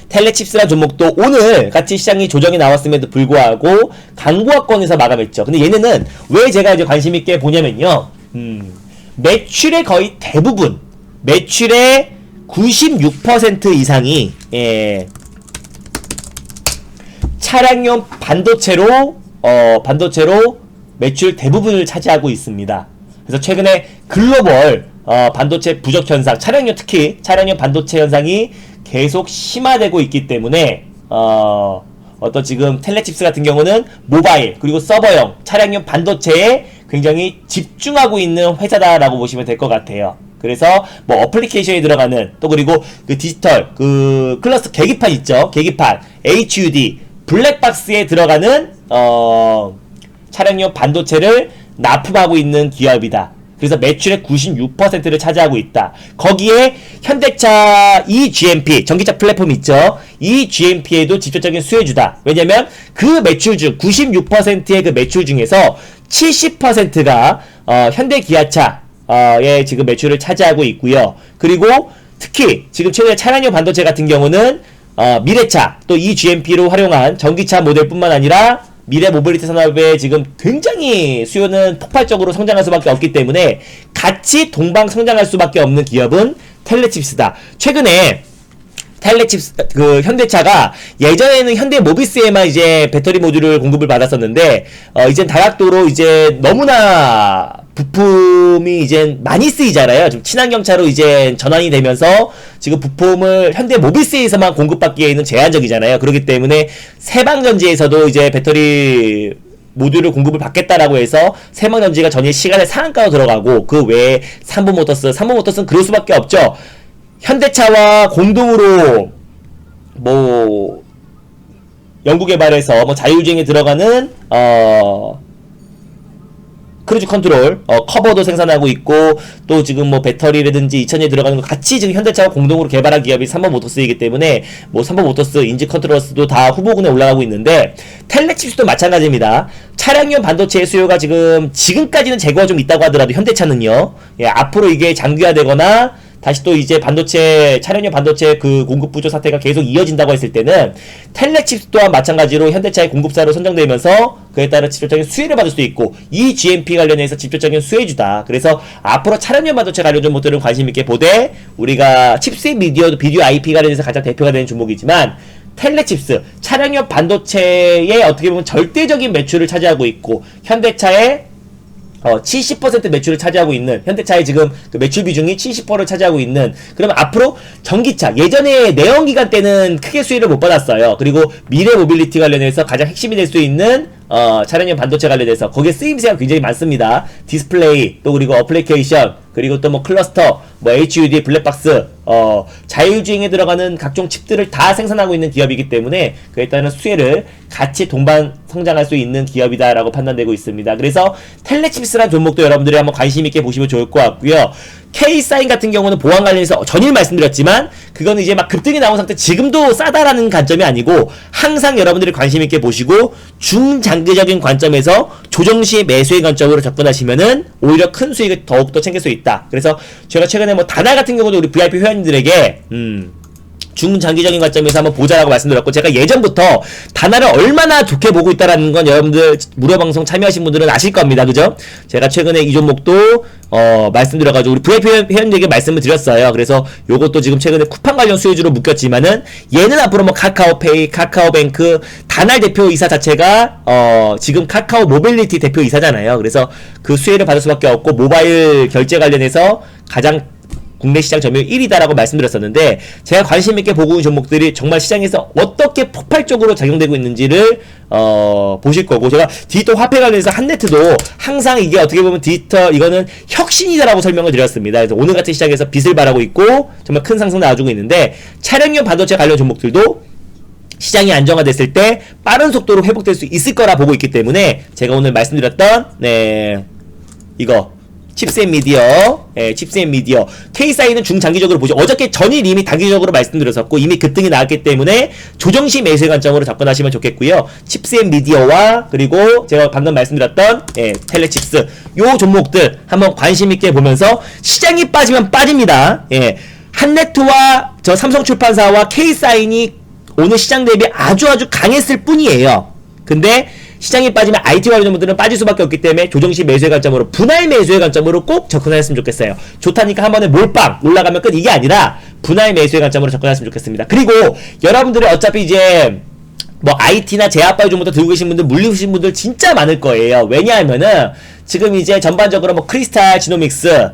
텔레칩스라는 종목도 오늘 같이 시장이 조정이 나왔음에도 불구하고 강보합권에서 마감했죠. 근데 얘네는 왜 제가 이제 관심있게 보냐면요, 매출의 거의 대부분, 매출의 96% 이상이 차량용 반도체로 매출 대부분을 차지하고 있습니다. 그래서 최근에 글로벌 반도체 부족 현상, 특히 차량용 반도체 현상이 계속 심화되고 있기 때문에 어떤 지금 텔레칩스 같은 경우는 모바일 그리고 서버용 차량용 반도체에 굉장히 집중하고 있는 회사다라고 보시면 될 것 같아요. 그래서 뭐 어플리케이션에 들어가는 또 그리고 그 디지털 그 클러스터 계기판 있죠. 계기판 HUD 블랙박스에 들어가는 차량용 반도체를 납품하고 있는 기업이다. 그래서 매출의 96%를 차지하고 있다. 거기에 현대차 eGMP 전기차 플랫폼 있죠. eGMP에도 직접적인 수혜주다. 왜냐면 그 매출 중 96%의 그 매출 중에서 70%가 현대기아차의 지금 매출을 차지하고 있고요. 그리고 특히 지금 최근에 차량용 반도체 같은 경우는 미래차 또 eGMP로 활용한 전기차 모델뿐만 아니라 미래 모빌리티 산업에 지금 굉장히 수요는 폭발적으로 성장할 수밖에 없기 때문에 같이 동방 성장할 수밖에 없는 기업은 텔레칩스다. 최근에 텔레칩스 현대차가 예전에는 현대 모비스에만 이제 배터리 모듈을 공급을 받았었는데 이젠 다각도로 이제 너무나 부품이 이제 많이 쓰이잖아요. 좀 친환경차로 이제 전환이 되면서 지금 부품을 현대 모비스에서만 공급받기에는 제한적이잖아요. 그렇기 때문에 세방전지에서도 이제 배터리 모듈을 공급을 받겠다라고 해서 세방전지가 전일 시간에 상한가로 들어가고 그 외에 삼보모터스는 그럴 수밖에 없죠. 현대차와 공동으로 뭐 연구개발해서 뭐 자율주행에 들어가는 크루즈 컨트롤 커버도 생산하고 있고 또 지금 뭐 배터리라든지 2000에 들어가는 거 같이 지금 현대차와 공동으로 개발한 기업이 삼보모터스이기 때문에 뭐 삼보모터스, 인지컨트롤스도 다 후보군에 올라가고 있는데 텔레칩스도 마찬가지입니다. 차량용 반도체의 수요가 지금까지는 재고가 좀 있다고 하더라도 현대차는요. 앞으로 이게 장기화되거나 다시 또 이제 차량용 반도체 그 공급 부족 사태가 계속 이어진다고 했을 때는 텔레칩스 또한 마찬가지로 현대차의 공급사로 선정되면서 그에 따른 직접적인 수혜를 받을 수 있고 이 GMP 관련해서 직접적인 수혜주다. 그래서 앞으로 차량용 반도체 관련 종목들은 관심있게 보되 우리가 칩셋 미디어 비디오 IP 관련해서 가장 대표가 되는 종목이지만 텔레칩스 차량용 반도체의 어떻게 보면 절대적인 매출을 차지하고 있고 현대차의 70% 매출을 차지하고 있는 현대차의 지금 그 매출 비중이 70%를 차지하고 있는 그러면 앞으로 전기차 예전에 내연기관 때는 크게 수혜를 못 받았어요. 그리고 미래 모빌리티 관련해서 가장 핵심이 될 수 있는 차량용 반도체 관련해서 거기에 쓰임새가 굉장히 많습니다. 디스플레이 또 그리고 어플리케이션 그리고 또 뭐 클러스터 뭐 HUD 블랙박스 자율주행에 들어가는 각종 칩들을 다 생산하고 있는 기업이기 때문에 그에 따른 수혜를 같이 동반 성장할 수 있는 기업이다라고 판단되고 있습니다. 그래서 텔레칩스라는 종목도 여러분들이 한번 관심 있게 보시면 좋을 것 같고요. K사인 같은 경우는 보안 관련해서 전일 말씀드렸지만 그거는 이제 막 급등이 나온 상태 지금도 싸다라는 관점이 아니고 항상 여러분들이 관심 있게 보시고 중장기적인 관점에서 조정시 매수의 관점으로 접근하시면은 오히려 큰 수익을 더욱더 챙길 수 있다. 그래서 제가 최근에 뭐 다나 같은 경우도 우리 VIP 회원님들에게 중장기적인 관점에서 한번 보자라고 말씀드렸고 제가 예전부터 다나를 얼마나 좋게 보고 있다라는 건 여러분들 무료방송 참여하신 분들은 아실 겁니다. 그죠? 제가 최근에 이 종목도 말씀드려가지고 우리 VIP 회원님에게 말씀을 드렸어요. 그래서 요것도 지금 최근에 쿠팡 관련 수혜주로 묶였지만은 얘는 앞으로 뭐 카카오페이, 카카오뱅크, 다날 대표이사 자체가 지금 카카오 모빌리티 대표이사잖아요. 그래서 그 수혜를 받을 수밖에 없고 모바일 결제 관련해서 가장 국내 시장 점유율 1위다라고 말씀드렸었는데 제가 관심있게 보고 있는 종목들이 정말 시장에서 어떻게 폭발적으로 작용되고 있는지를 보실 거고 제가 디지털 화폐 관련해서 한네트도 항상 이게 어떻게 보면 디지털 이거는 혁신이다라고 설명을 드렸습니다. 그래서 오늘 같은 시장에서 빛을 발하고 있고 정말 큰 상승 나와주고 있는데 차량용 반도체 관련 종목들도 시장이 안정화됐을 때 빠른 속도로 회복될 수 있을 거라 보고 있기 때문에 제가 오늘 말씀드렸던 이거 칩셋 미디어, 칩셋 미디어. K사인은 중장기적으로 보죠. 어저께 전일 이미 단기적으로 말씀드렸었고, 이미 급등이 나왔기 때문에 조정시 매수의 관점으로 접근하시면 좋겠고요. 칩셋 미디어와, 그리고 제가 방금 말씀드렸던, 텔레칩스. 요 종목들 한번 관심있게 보면서, 시장이 빠지면 빠집니다. 한네트와 저 삼성출판사와 K사인이 오늘 시장 대비 아주 강했을 뿐이에요. 근데, 시장이 빠지면 IT 관련 분들은 빠질 수밖에 없기 때문에 조정시 매수의 관점으로 분할 매수의 관점으로 꼭 접근하셨으면 좋겠어요. 좋다니까 한 번에 몰빵 올라가면 끝 이게 아니라 분할 매수의 관점으로 접근하시면 좋겠습니다. 그리고 여러분들이 어차피 이제 뭐 IT나 제약바이오 종목도 들고 계신 분들, 물리신 분들 진짜 많을 거예요. 왜냐하면은 지금 이제 전반적으로 뭐 크리스탈 지노믹스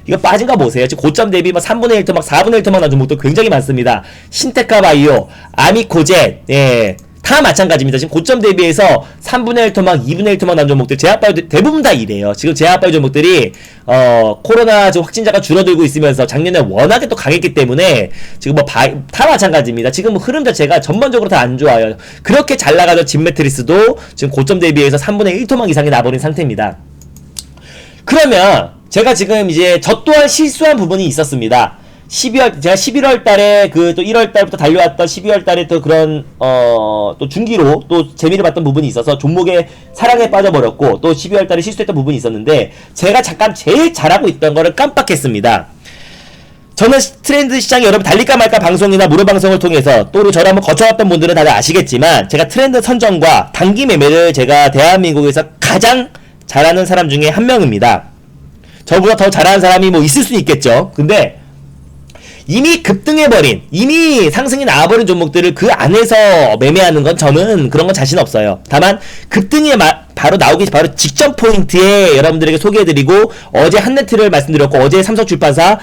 이거 빠진 거 보세요. 지금 고점 대비 막 3분의 1토막 4분의 1토막 난 종목도 굉장히 많습니다. 신테카 바이오, 아미코젠, 예, 다 마찬가지입니다. 지금 고점 대비해서 3분의 1토막, 2분의 1토막 난 종목들, 제약바이오 대부분 다 이래요. 지금 제약바이오 종목들이 코로나 지금 확진자가 줄어들고 있으면서 작년에 워낙에 또 강했기 때문에 지금 뭐 다 마찬가지입니다. 지금 뭐 흐름 자체가 전반적으로 다 안 좋아요. 그렇게 잘 나가던 진매트리스도 지금 고점 대비해서 3분의 1토막 이상이 나버린 상태입니다. 그러면 제가 지금 이제 저 또한 실수한 부분이 있었습니다. 제가 11월 달에 또 1월 달부터 달려왔던 12월 달에 또 그런 또 중기로 또 재미를 봤던 부분이 있어서 종목의 사랑에 빠져버렸고, 또 12월 달에 실수했던 부분이 있었는데 제가 잠깐 제일 잘하고 있던 거를 깜빡했습니다. 저는 트렌드 시장에 여러분 달릴까 말까 방송이나 무료 방송을 통해서 또 저를 한번 거쳐왔던 분들은 다들 아시겠지만, 제가 트렌드 선정과 단기 매매를 제가 대한민국에서 가장 잘하는 사람 중에 한 명입니다. 저보다 더 잘하는 사람이 뭐 있을 수 있겠죠. 근데 이미 급등해버린, 이미 상승이 나와버린 종목들을 그 안에서 매매하는 건 저는 그런 건 자신 없어요. 다만 급등이 바로 나오기 바로 직전 포인트에 여러분들에게 소개해드리고, 어제 한네트를 말씀드렸고, 어제 삼성출판사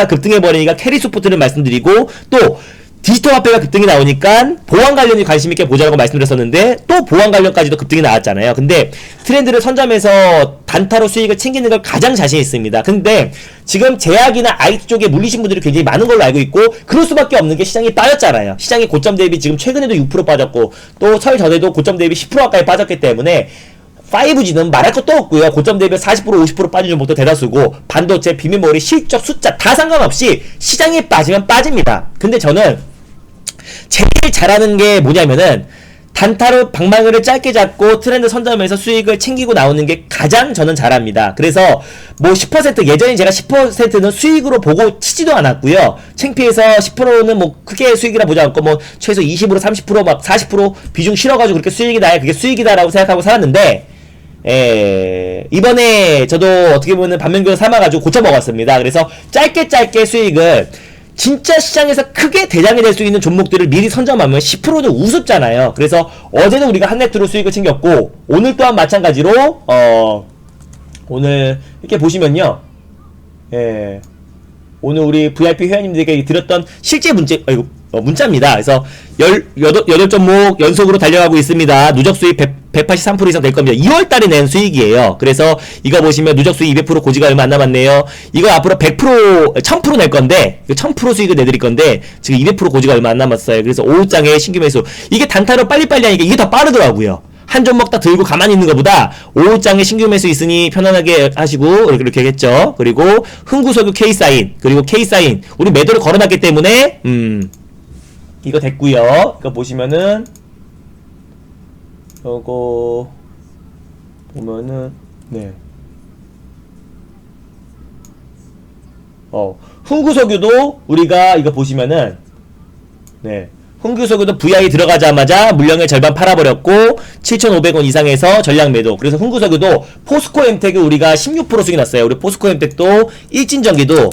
급등해버리니까 캐리소프트를 말씀드리고, 또 디지털 화폐가 급등이 나오니까 보안 관련이 관심있게 보자라고 말씀드렸었는데 또 보안 관련까지도 급등이 나왔잖아요. 근데 트렌드를 선점해서 단타로 수익을 챙기는 걸 가장 자신 있습니다. 근데 지금 제약이나 IT 쪽에 물리신 분들이 굉장히 많은 걸로 알고 있고, 그럴 수밖에 없는 게 시장이 빠졌잖아요. 시장이 고점 대비 지금 최근에도 6% 빠졌고, 또 설 전에도 고점 대비 10% 가까이 빠졌기 때문에 5G는 말할 것도 없고요. 고점 대비 40% 50% 빠진 종목도 대다수고, 반도체, 비밀머리, 실적, 숫자 다 상관없이 시장이 빠지면 빠집니다. 근데 저는 제일 잘하는 게 뭐냐면은 단타로 방망이를 짧게 잡고 트렌드 선점해서 수익을 챙기고 나오는 게 가장 저는 잘합니다. 그래서 뭐 10% 예전에 제가 10%는 수익으로 보고 치지도 않았고요. 창피해서 10%는 뭐 크게 수익이라 보지 않고 뭐 최소 20% 30% 막 40% 비중 실어가지고 그렇게 수익이 나야 그게 수익이다라고 생각하고 살았는데, 이번에 저도 어떻게 보면 반면교사 삼아가지고 고쳐먹었습니다. 그래서 짧게 수익을 진짜 시장에서 크게 대장이 될 수 있는 종목들을 미리 선점하면 10%는 우습잖아요. 그래서 어제는 우리가 한네트로 수익을 챙겼고, 오늘 또한 마찬가지로 오늘 이렇게 보시면요, 오늘 우리 VIP 회원님들에게 드렸던 실제 문자입니다. 그래서 18종목 연속으로 달려가고 있습니다. 누적 수익 183% 이상 될 겁니다. 2월 달에 낸 수익이에요. 그래서 이거 보시면 누적 수익 200% 고지가 얼마 안 남았네요. 이거 앞으로 100%, 1000% 낼 건데, 1000% 수익을 내드릴 건데, 지금 200% 고지가 얼마 안 남았어요. 그래서 5장에 신규 매수. 이게 단타로 빨리빨리 하니까 이게 더 빠르더라고요. 한 종목 딱 들고 가만히 있는 것보다 5장에 신규 매수 있으니 편안하게 하시고 이렇게 하겠죠. 그리고 흥구석유 K사인, 그리고 K사인 우리 매도를 걸어놨기 때문에 이거 됐고요. 이거 보시면은 요거 보면은 흥구석유도 우리가 이거 보시면은 흥구석유도 VI 들어가자마자 물량의 절반 팔아버렸고 7,500원 이상에서 전량 매도. 그래서 흥구석유도 포스코엠텍이 우리가 16% 수익이 났어요. 우리 포스코엠텍도 일진전기도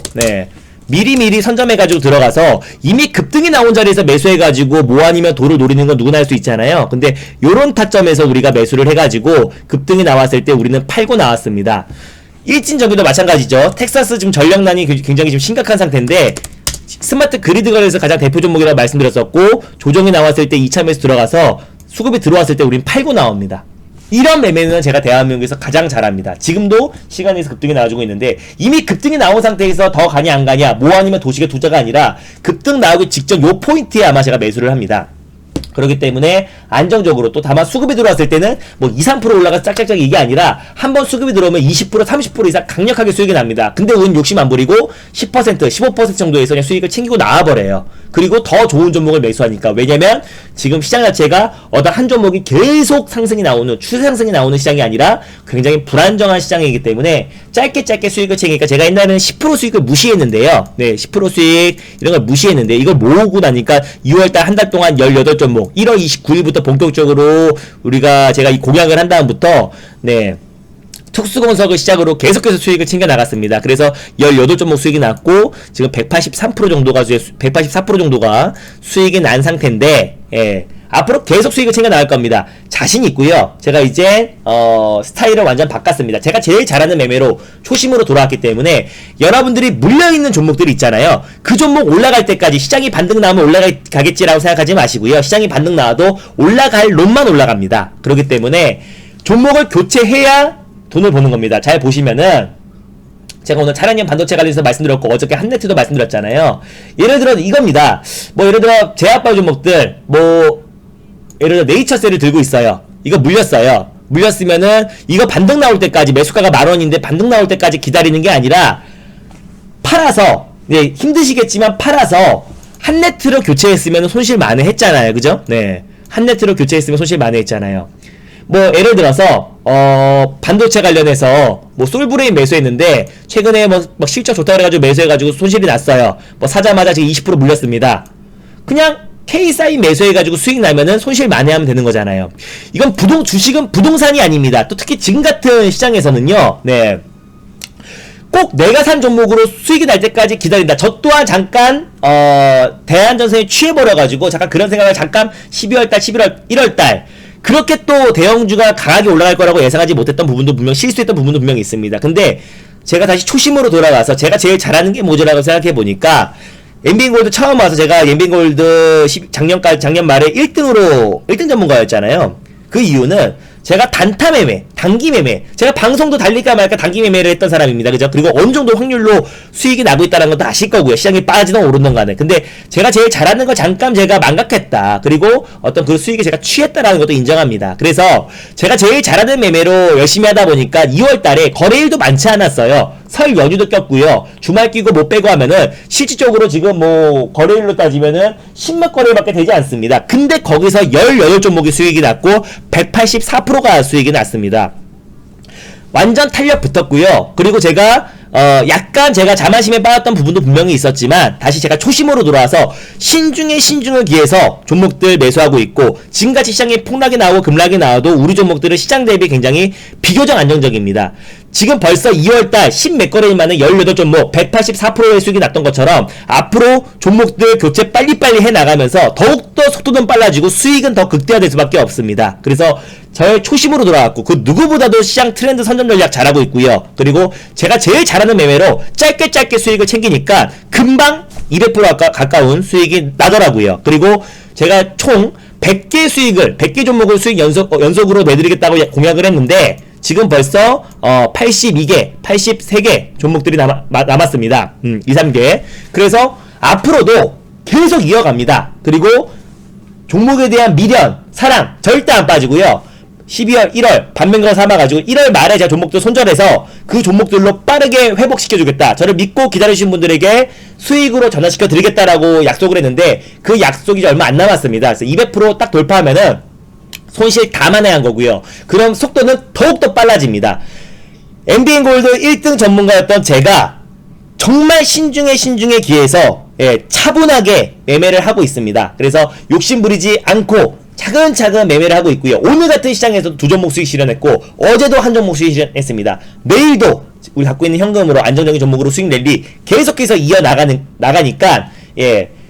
미리미리 선점해가지고 들어가서 이미 급등이 나온 자리에서 매수해가지고 뭐 아니면 도를 노리는 건 누구나 할 수 있잖아요. 근데 요런 타점에서 우리가 매수를 해가지고 급등이 나왔을 때 우리는 팔고 나왔습니다. 일진전기도 마찬가지죠. 텍사스 지금 전력난이 굉장히 지금 심각한 상태인데, 스마트 그리드 관련해서 가장 대표 종목이라고 말씀드렸었고, 조정이 나왔을 때 2차 매수 들어가서 수급이 들어왔을 때 우린 팔고 나옵니다. 이런 매매는 제가 대한민국에서 가장 잘합니다. 지금도 시간에서 급등이 나와주고 있는데, 이미 급등이 나온 상태에서 더 가냐 안 가냐, 뭐 아니면 도식의 투자가 아니라 급등 나오기 직전 요 포인트에 아마 제가 매수를 합니다. 그렇기 때문에 안정적으로, 또 다만 수급이 들어왔을 때는 뭐 2, 3% 올라가서 짝짝짝 이게 아니라 한번 수급이 들어오면 20%, 30% 이상 강력하게 수익이 납니다. 근데 우린 욕심 안 부리고 10%, 15% 정도에서 그냥 수익을 챙기고 나와버려요. 그리고 더 좋은 종목을 매수하니까. 왜냐면 지금 시장 자체가 어떤 한 종목이 계속 상승이 나오는, 추세 상승이 나오는 시장이 아니라 굉장히 불안정한 시장이기 때문에 짧게 수익을 챙기니까, 제가 옛날에는 10% 수익을 무시했는데요. 10% 수익 이런 걸 무시했는데, 이걸 모으고 나니까 6월달 한 달 동안 18종목, 1월 29일부터 본격적으로 제가 이 공약을 한 다음부터 특수건설을 시작으로 계속해서 수익을 챙겨 나갔습니다. 그래서 18종목 수익이 났고 지금 183% 정도가 184% 정도가 수익이 난 상태인데, 예. 앞으로 계속 수익을 챙겨 나갈 겁니다. 자신 있고요. 제가 이제 스타일을 완전 바꿨습니다. 제가 제일 잘하는 매매로 초심으로 돌아왔기 때문에 여러분들이 물려있는 종목들이 있잖아요. 그 종목 올라갈 때까지 시장이 반등 나오면 올라가겠지라고 생각하지 마시고요. 시장이 반등 나와도 올라갈 놈만 올라갑니다. 그렇기 때문에 종목을 교체해야 돈을 버는 겁니다. 잘 보시면은 제가 오늘 차량용 반도체 관련해서 말씀드렸고 어저께 한네트도 말씀드렸잖아요. 예를 들어 이겁니다. 뭐 예를 들어 제약바 종목들 뭐 예를 들어 네이처셀을 들고 있어요. 이거 물렸어요. 물렸으면은 이거 반등 나올 때까지 매수가가 10,000원인데 반등 나올 때까지 기다리는 게 아니라 팔아서, 네, 힘드시겠지만 팔아서 한네트로 교체했으면 손실 많이 했잖아요. 그죠? 네. 한네트로 교체했으면 손실 많이 했잖아요. 뭐 예를 들어서 반도체 관련해서 뭐 솔브레인 매수했는데 최근에 뭐 실적 좋다 그래가지고 매수해가지고 손실이 났어요. 뭐 사자마자 지금 20% 물렸습니다. 그냥 K사인 매수해가지고 수익 나면은 손실 많이 하면 되는 거잖아요. 이건 주식은 부동산이 아닙니다. 또 특히 지금 같은 시장에서는요, 네. 꼭 내가 산 종목으로 수익이 날 때까지 기다린다. 저 또한 잠깐, 대한전선에 취해버려가지고, 잠깐 그런 생각을 잠깐 12월달, 11월, 1월달, 그렇게 또 대형주가 강하게 올라갈 거라고 예상하지 못했던 부분도 분명, 실수했던 부분도 분명히 있습니다. 근데 제가 다시 초심으로 돌아가서 제가 제일 잘하는 게 뭐지라고 생각해보니까, 엔비인골드 처음 와서 제가 엔비인골드 작년 말에 1등 전문가였잖아요. 그 이유는 제가 단타 매매, 단기 매매, 제가 방송도 달릴까 말까 단기 매매를 했던 사람입니다. 그죠? 그리고 어느 정도 확률로 수익이 나고 있다는 것도 아실 거고요. 시장이 빠지든 오르든 간에. 근데 제가 제일 잘하는 거 잠깐 제가 망각했다. 그리고 어떤 그 수익에 제가 취했다라는 것도 인정합니다. 그래서 제가 제일 잘하는 매매로 열심히 하다 보니까 2월 달에 거래일도 많지 않았어요. 설 연휴도 꼈고요. 주말 끼고 못 빼고 하면은 실질적으로 지금 뭐 거래일로 따지면은 10만 거래일밖에 되지 않습니다. 근데 거기서 18종목이 수익이 났고 184%가 수익이 났습니다. 완전 탄력 붙었고요. 그리고 제가 약간 제가 자만심에 빠졌던 부분도 분명히 있었지만 다시 제가 초심으로 돌아와서 신중에 신중을 기해서 종목들 매수하고 있고 지금같이 시장에 폭락이 나오고 급락이 나와도 우리 종목들은 시장 대비 굉장히 비교적 안정적입니다. 지금 벌써 2월달 10몇 거래일 만에 18종목 184%의 수익이 났던 것처럼 앞으로 종목들 교체 빨리빨리 해나가면서 더욱더 속도는 빨라지고 수익은 더 극대화될 수밖에 없습니다. 그래서 저의 초심으로 돌아왔고 그 누구보다도 시장 트렌드 선점 전략 잘하고 있고요. 그리고 제가 제일 잘하는 매매로 짧게 수익을 챙기니까 금방 200% 가까운 수익이 나더라고요. 그리고 제가 총 100개 수익을 100개 종목을 수익 연속으로 내드리겠다고 공약을 했는데 지금 벌써 82개, 83개 종목들이 남았습니다. 2, 3개. 그래서 앞으로도 계속 이어갑니다. 그리고 종목에 대한 미련, 사랑 절대 안 빠지고요. 12월, 1월 반면과 삼아가지고 1월 말에 제가 종목들 손절해서 그 종목들로 빠르게 회복시켜주겠다. 저를 믿고 기다리신 분들에게 수익으로 전환시켜 드리겠다라고 약속을 했는데 그 약속이 이제 얼마 안 남았습니다. 그래서 200% 딱 돌파하면은 손실 다 만회한 거고요. 그럼 속도는 더욱더 빨라집니다. 엔비인골드 1등 전문가였던 제가 정말 신중에 기해서 차분하게 매매를 하고 있습니다. 그래서 욕심 부리지 않고 차근차근 매매를 하고 있고요. 오늘 같은 시장에서도 2종목 수익 실현했고 어제도 한 종목 수익 실현했습니다. 내일도 우리 갖고 있는 현금으로 안정적인 종목으로 수익 랠리 계속해서 나가니까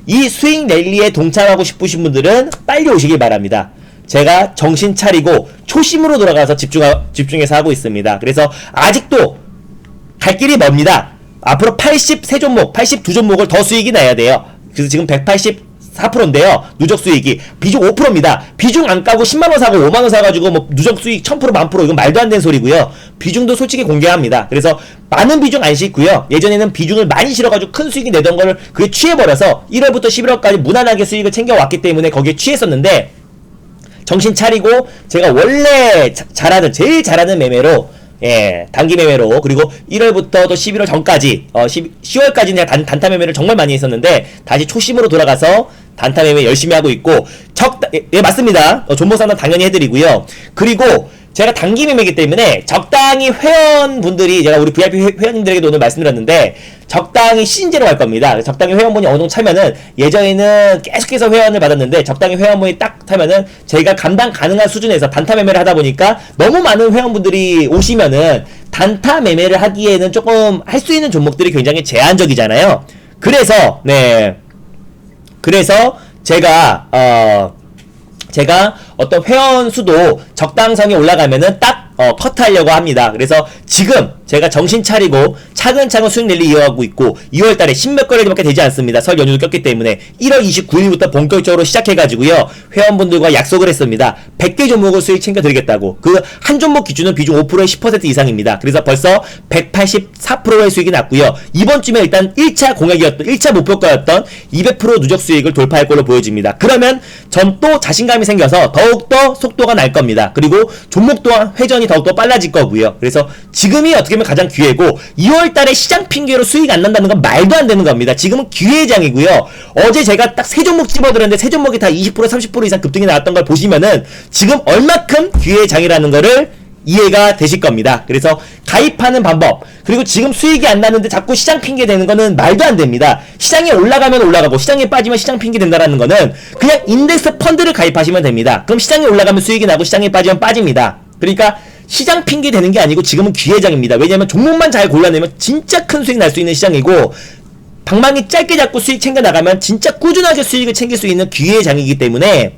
이 수익 랠리에 동참하고 싶으신 분들은 빨리 오시길 바랍니다. 제가 정신 차리고 초심으로 돌아가서 집중해서 하고 있습니다. 그래서 아직도 갈 길이 멉니다. 앞으로 83종목, 82종목을 더 수익이 나야 돼요. 그래서 지금 184%인데요. 누적 수익이 비중 5%입니다. 비중 안 까고 10만원 사고 5만원 사가지고 뭐 누적 수익 1000%, 10,000%, 이건 말도 안 되는 소리고요. 비중도 솔직히 공개합니다. 그래서 많은 비중 안 싣고요. 예전에는 비중을 많이 실어가지고 큰 수익이 내던 거를 그게 취해버려서 1월부터 11월까지 무난하게 수익을 챙겨왔기 때문에 거기에 취했었는데 정신 차리고 제가 원래 제일 잘하는 매매로 단기 매매로 그리고 1월부터 또 11월 전까지 10월까지 내가 단타 매매를 정말 많이 했었는데 다시 초심으로 돌아가서 단타 매매 열심히 하고 있고 맞습니다. 존버 상담 당연히 해드리고요. 그리고 제가 단기 매매이기 때문에 적당히 회원분들이 제가 우리 VIP 회원님들에게도 오늘 말씀드렸는데 적당히 시즌제로 갈 겁니다. 적당히 회원분이 어느 정도 차면은 예전에는 계속해서 회원을 받았는데 적당히 회원분이 딱 타면은 저희가 감당 가능한 수준에서 단타 매매를 하다 보니까 너무 많은 회원분들이 오시면은 단타 매매를 하기에는 조금 할 수 있는 종목들이 굉장히 제한적이잖아요. 그래서 제가 어떤 회원 수도 적당성이 올라가면은 딱 컷하려고 합니다. 그래서 지금 제가 정신 차리고 차근차근 수익 랠리 이어가고 있고 2월달에 10몇 거래밖에 되지 않습니다. 설 연휴도 꼈기 때문에 1월 29일부터 본격적으로 시작해가지고요. 회원분들과 약속을 했습니다. 100개 종목을 수익 챙겨드리겠다고. 그 한 종목 기준은 비중 5%의 10% 이상입니다. 그래서 벌써 184%의 수익이 났고요. 이번 주면 일단 1차 목표가였던 200% 누적 수익을 돌파할 걸로 보여집니다. 그러면 전 또 자신감이 생겨서 더욱더 속도가 날 겁니다. 그리고 종목 또한 회전이 더욱더 빨라질 거고요. 그래서 지금이 어떻게 보면 가장 기회고 2월달에 시장 핑계로 수익 안 난다는 건 말도 안 되는 겁니다. 지금은 기회장이고요. 어제 제가 딱 세 종목 집어들었는데 세 종목이 다 20% 30% 이상 급등이 나왔던 걸 보시면은 지금 얼마큼 기회장이라는 거를 이해가 되실 겁니다. 그래서 가입하는 방법, 그리고 지금 수익이 안 나는데 자꾸 시장 핑계 되는 거는 말도 안 됩니다. 시장에 올라가면 올라가고 시장에 빠지면 시장 핑계 된다라는 거는 그냥 인덱스 펀드를 가입하시면 됩니다. 그럼 시장에 올라가면 수익이 나고 시장에 빠지면 빠집니다. 그러니까 시장 핑계 되는 게 아니고 지금은 기회장입니다. 왜냐면 종목만 잘 골라내면 진짜 큰 수익 날 수 있는 시장이고, 방망이 짧게 잡고 수익 챙겨 나가면 진짜 꾸준하게 수익을 챙길 수 있는 기회장이기 때문에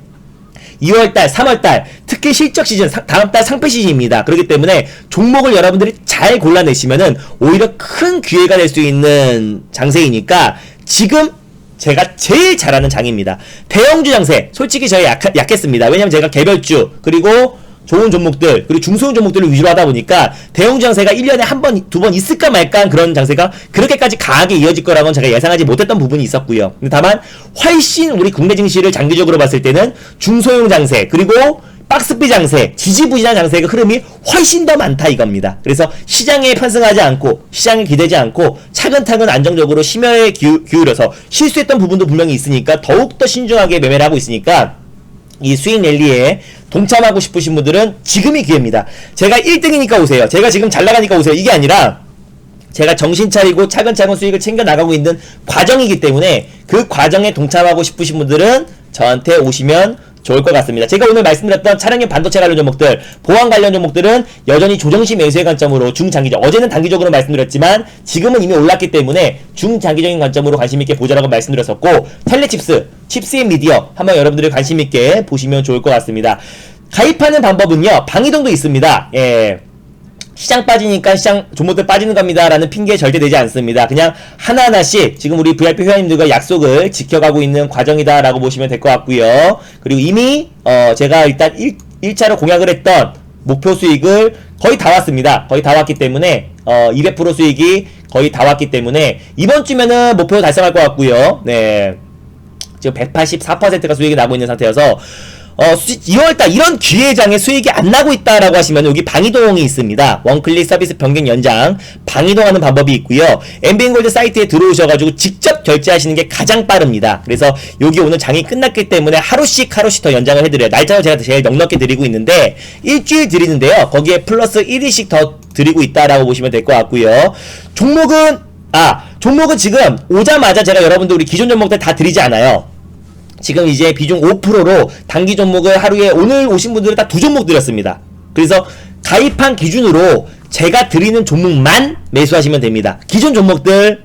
2월달, 3월달, 특히 실적 시즌, 다음달 상패 시즌입니다. 그렇기 때문에 종목을 여러분들이 잘 골라내시면은 오히려 큰 기회가 될 수 있는 장세이니까 지금 제가 제일 잘하는 장입니다. 대형주 장세, 솔직히 저희 약했습니다. 왜냐면 제가 개별주, 그리고 좋은 종목들, 그리고 중소형 종목들을 위주로 하다 보니까 대형주 장세가 1년에 한 번, 두 번 있을까 말까 한 그런 장세가 그렇게까지 강하게 이어질 거라고는 제가 예상하지 못했던 부분이 있었고요. 근데 다만 훨씬 우리 국내 증시를 장기적으로 봤을 때는 중소형 장세, 그리고 박스비 장세, 지지부진한 장세의 흐름이 훨씬 더 많다 이겁니다. 그래서 시장에 편승하지 않고 시장에 기대지 않고 차근차근 안정적으로 심혈에 기울여서 실수했던 부분도 분명히 있으니까 더욱더 신중하게 매매를 하고 있으니까 이 수익 랠리에 동참하고 싶으신 분들은 지금이 기회입니다. 제가 1등이니까 오세요. 제가 지금 잘 나가니까 오세요. 이게 아니라 제가 정신 차리고 차근차근 수익을 챙겨 나가고 있는 과정이기 때문에 그 과정에 동참하고 싶으신 분들은 저한테 오시면 좋을 것 같습니다. 제가 오늘 말씀드렸던 차량용 반도체 관련 종목들, 보안 관련 종목들은 여전히 조정시 매수의 관점으로 중장기적, 어제는 단기적으로 말씀드렸지만 지금은 이미 올랐기 때문에 중장기적인 관점으로 관심있게 보자라고 말씀드렸었고, 텔레칩스, 칩스앤미디어 한번 여러분들이 관심있게 보시면 좋을 것 같습니다. 가입하는 방법은요, 방이동도 있습니다. 시장 빠지니까 시장 종목들 빠지는 겁니다 라는 핑계 절대 되지 않습니다. 그냥 하나하나씩 지금 우리 VIP 회원님들과 약속을 지켜가고 있는 과정이다 라고 보시면 될 것 같고요. 그리고 이미 제가 일단 1차로 공약을 했던 목표 수익을 거의 다 왔습니다. 거의 다 왔기 때문에 200% 수익이 거의 다 왔기 때문에 이번 주면은 목표 달성할 것 같고요. 네, 지금 184%가 수익이 나고 있는 상태여서 2월달 이런 기회장에 수익이 안 나고 있다라고 하시면 여기 방이동이 있습니다. 원클릭 서비스 변경 연장 방이동하는 방법이 있고요. 엠비엔골드 사이트에 들어오셔가지고 직접 결제하시는 게 가장 빠릅니다. 그래서 여기 오늘 장이 끝났기 때문에 하루씩 더 연장을 해드려요. 날짜를 제가 제일 넉넉히 드리고 있는데 일주일 드리는데요. 거기에 플러스 1일씩 더 드리고 있다라고 보시면 될 것 같고요. 종목은 지금 오자마자 제가 여러분들 우리 기존 종목들 다 드리지 않아요. 지금 이제 비중 5%로 단기 종목을 하루에 오늘 오신 분들은 딱 2종목 드렸습니다. 그래서 가입한 기준으로 제가 드리는 종목만 매수하시면 됩니다. 기존 종목들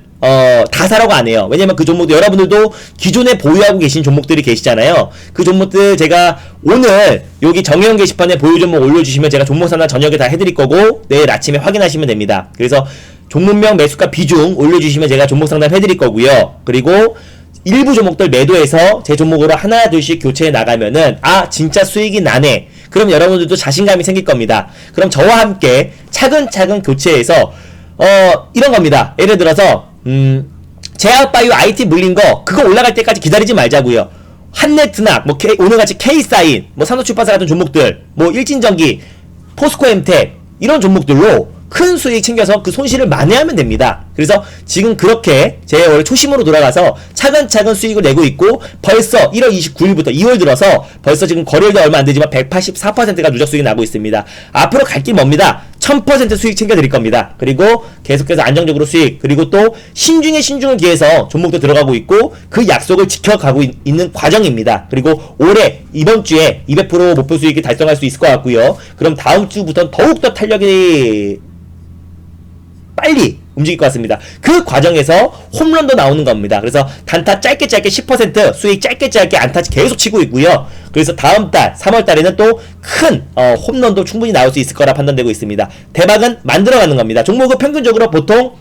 다 사라고 안 해요. 왜냐면 그 종목들 여러분들도 기존에 보유하고 계신 종목들이 계시잖아요. 그 종목들 제가 오늘 여기 정혜원 게시판에 보유 종목 올려주시면 제가 종목 상담 저녁에 다 해드릴 거고 내일 아침에 확인하시면 됩니다. 그래서 종목명 매수가 비중 올려주시면 제가 종목 상담 해드릴 거고요. 그리고 일부 종목들 매도해서 제 종목으로 하나 둘씩 교체해 나가면은 진짜 수익이 나네, 그럼 여러분들도 자신감이 생길 겁니다. 그럼 저와 함께 차근차근 교체해서 이런 겁니다. 예를 들어서 제약바이오 IT 물린 거 그거 올라갈 때까지 기다리지 말자고요. 한네트나 오늘같이 K사인, 산업출판사 같은 종목들, 일진전기, 포스코엠텍 이런 종목들로 큰 수익 챙겨서 그 손실을 만회하면 됩니다. 그래서 지금 그렇게 제 원래 초심으로 돌아가서 차근차근 수익을 내고 있고, 벌써 1월 29일부터 2월 들어서 벌써 지금 거래일도 얼마 안 되지만 184%가 누적 수익이 나고 있습니다. 앞으로 갈 길 멉니다. 1000% 수익 챙겨드릴 겁니다. 그리고 계속해서 안정적으로 수익, 그리고 또 신중에 신중을 기해서 종목도 들어가고 있고 그 약속을 지켜가고 있는 과정입니다. 그리고 올해 이번 주에 200% 목표 수익이 달성할 수 있을 것 같고요. 그럼 다음 주부터는 더욱더 탄력이 빨리 움직일 것 같습니다. 그 과정에서 홈런도 나오는 겁니다. 그래서 단타 짧게 10% 수익 짧게 안타 계속 치고 있고요. 그래서 다음 달 3월 달에는 또 큰 홈런도 충분히 나올 수 있을 거라 판단되고 있습니다. 대박은 만들어가는 겁니다. 종목은 평균적으로 보통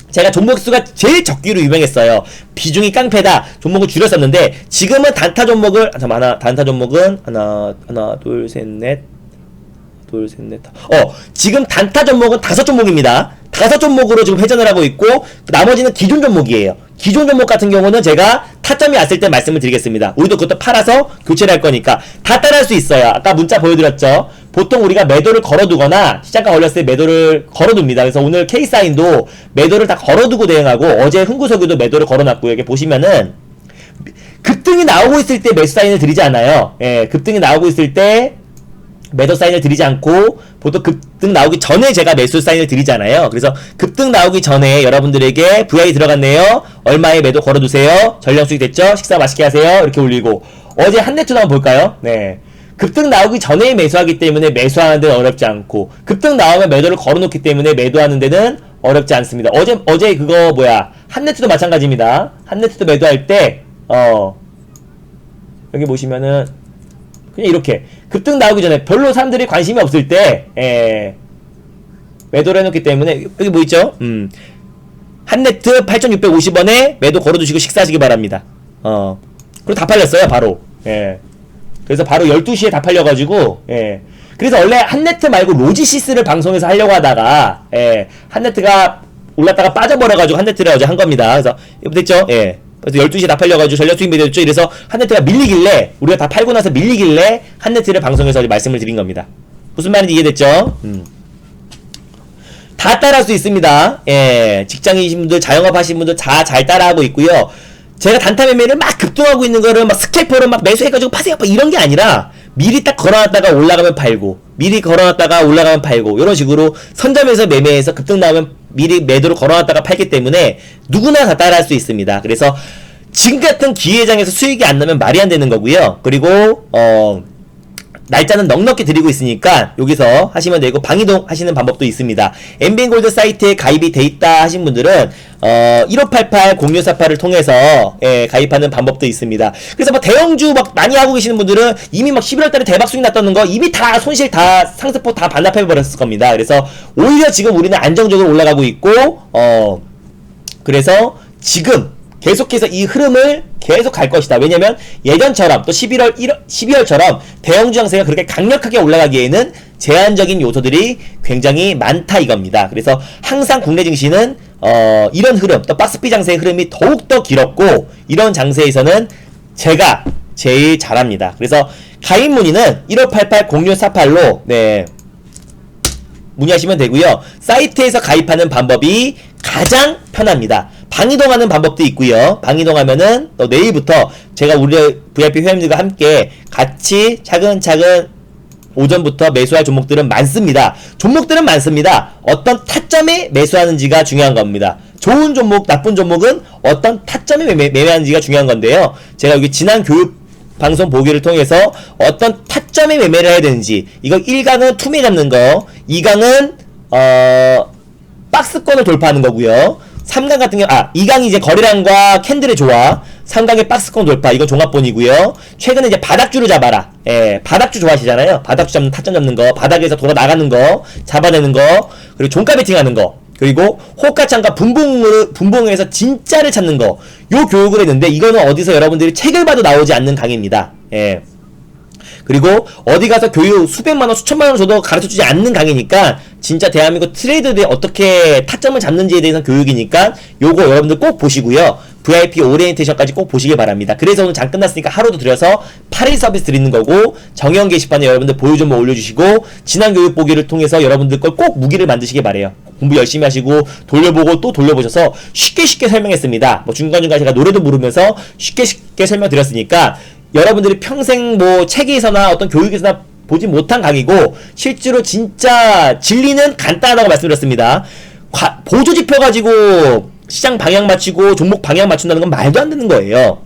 제가 종목 수가 제일 적기로 유명했어요. 비중이 깡패다. 종목을 줄였었는데 지금은 단타 종목은 하나 둘 셋 넷 지금 단타 종목은 5종목입니다. 5종목으로 지금 회전을 하고 있고 나머지는 기존 종목이에요. 기존 종목 같은 경우는 제가 타점이 왔을 때 말씀을 드리겠습니다. 우리도 그것도 팔아서 교체를 할 거니까 다 따라할 수 있어요. 아까 문자 보여드렸죠. 보통 우리가 매도를 걸어두거나 시장가 걸렸을 때 매도를 걸어둡니다. 그래서 오늘 K사인도 매도를 다 걸어두고 대응하고 어제 흥구석유도 매도를 걸어놨고요. 여기 보시면은 급등이 나오고 있을 때 매수 사인을 드리지 않아요. 예, 급등이 나오고 있을 때 매도 사인을 드리지 않고 보통 급등 나오기 전에 제가 매수 사인을 드리잖아요. 그래서 급등 나오기 전에 여러분들에게 VI 들어갔네요. 얼마에 매도 걸어두세요. 전량 수익 됐죠? 식사 맛있게 하세요. 이렇게 올리고 어제 한대투도 한번 볼까요? 네. 급등 나오기 전에 매수하기 때문에 매수하는 데는 어렵지 않고 급등 나오면 매도를 걸어놓기 때문에 매도하는 데는 어렵지 않습니다. 어제 그거 한네트도 마찬가지입니다. 한네트도 매도할 때 여기 보시면은 그냥 이렇게 급등 나오기 전에 별로 사람들이 관심이 없을 때 매도를 해놓기 때문에 여기 뭐 있죠? 한네트 8,650원에 매도 걸어두시고 식사하시기 바랍니다. 그리고 다 팔렸어요 바로. 그래서 바로 12시에 다 팔려가지고 그래서 원래 한네트 말고 로지시스를 방송에서 하려고 하다가 한네트가 올랐다가 빠져버려가지고 한네트를 어제 한 겁니다. 그래서 됐죠? 그래서 12시에 다 팔려가지고 전략 수익 매도했죠. 이래서 한네트가 밀리길래 우리가 다 팔고 나서 밀리길래 한네트를 방송에서 말씀을 드린 겁니다. 무슨 말인지 이해됐죠? 다 따라할 수 있습니다. 직장인이신 분들, 자영업 하시는 분들 다 잘 따라하고 있고요. 제가 단타 매매를 막 급등하고 있는 거를 막 스캘퍼로 막 매수해가지고 파세요 이런 게 아니라 미리 딱 걸어놨다가 올라가면 팔고 미리 걸어놨다가 올라가면 팔고 이런 식으로 선점해서 매매해서 급등 나오면 미리 매도를 걸어놨다가 팔기 때문에 누구나 다 따라할 수 있습니다. 그래서 지금 같은 기회장에서 수익이 안 나면 말이 안 되는 거고요. 그리고 날짜는 넉넉히 드리고 있으니까 여기서 하시면 되고 방이동 하시는 방법도 있습니다. 엠비엔골드 사이트에 가입이 돼 있다 하신 분들은 1588-0648을 통해서 가입하는 방법도 있습니다. 그래서 뭐 대형주 막 많이 하고 계시는 분들은 이미 막 11월달에 대박 수익 났다는 거 이미 다 손실 다 상승폭 다 반납해 버렸을 겁니다. 그래서 오히려 지금 우리는 안정적으로 올라가고 있고 그래서 지금 계속해서 이 흐름을 계속 갈 것이다. 왜냐면 예전처럼 또 12월처럼 대형주 장세가 그렇게 강력하게 올라가기에는 제한적인 요소들이 굉장히 많다 이겁니다. 그래서 항상 국내 증시는 이런 흐름, 또 박스피 장세의 흐름이 더욱더 길었고 이런 장세에서는 제가 제일 잘합니다. 그래서 가입 문의는 1588-0648로 문의하시면 되고요. 사이트에서 가입하는 방법이 가장 편합니다. 방이동하는 방법도 있고요. 방이동하면은 또 내일부터 제가 우리 VIP 회원님들과 함께 같이 차근차근 오전부터 매수할 종목들은 많습니다. 종목들은 많습니다. 어떤 타점에 매수하는지가 중요한 겁니다. 좋은 종목, 나쁜 종목은 어떤 타점에 매매하는지가 중요한 건데요. 제가 여기 지난 교육 방송 보기를 통해서 어떤 타점에 매매를 해야 되는지 이거 1강은 투매 잡는 거 2강은 박스권을 돌파하는 거고요. 3강 같은 경우 2강이 이제 거래량과 캔들의 조화 3강의 박스권 돌파 이거 종합본이고요. 최근에 이제 바닥주를 잡아라. 바닥주 좋아하시잖아요. 바닥주 잡는 타점 잡는 거 바닥에서 돌아 나가는 거 잡아내는 거 그리고 종가 베팅하는 거 그리고 호가창과 분봉에서 진짜를 찾는 거 요 교육을 했는데 이거는 어디서 여러분들이 책을 봐도 나오지 않는 강의입니다. 그리고 어디 가서 교육 수백만원 수천만원 줘도 가르쳐주지 않는 강의니까 진짜 대한민국 트레이더들이 어떻게 타점을 잡는지에 대해서 교육이니까 요거 여러분들 꼭 보시고요. VIP 오리엔테이션까지 꼭 보시기 바랍니다. 그래서 오늘 장 끝났으니까 하루도 들여서 8일 서비스 드리는 거고 정형 게시판에 여러분들 보유 정보 올려주시고 지난 교육 보기를 통해서 여러분들 걸 꼭 무기를 만드시기 바래요. 공부 열심히 하시고 돌려보고 또 돌려보셔서 쉽게 설명했습니다. 뭐 중간중간 제가 노래도 부르면서 쉽게 설명드렸으니까 여러분들이 평생 뭐 책에서나 어떤 교육에서나 보지 못한 강의고 실제로 진짜 진리는 간단하다고 말씀드렸습니다. 보조지표 가지고 시장 방향 맞추고 종목 방향 맞춘다는 건 말도 안 되는 거예요.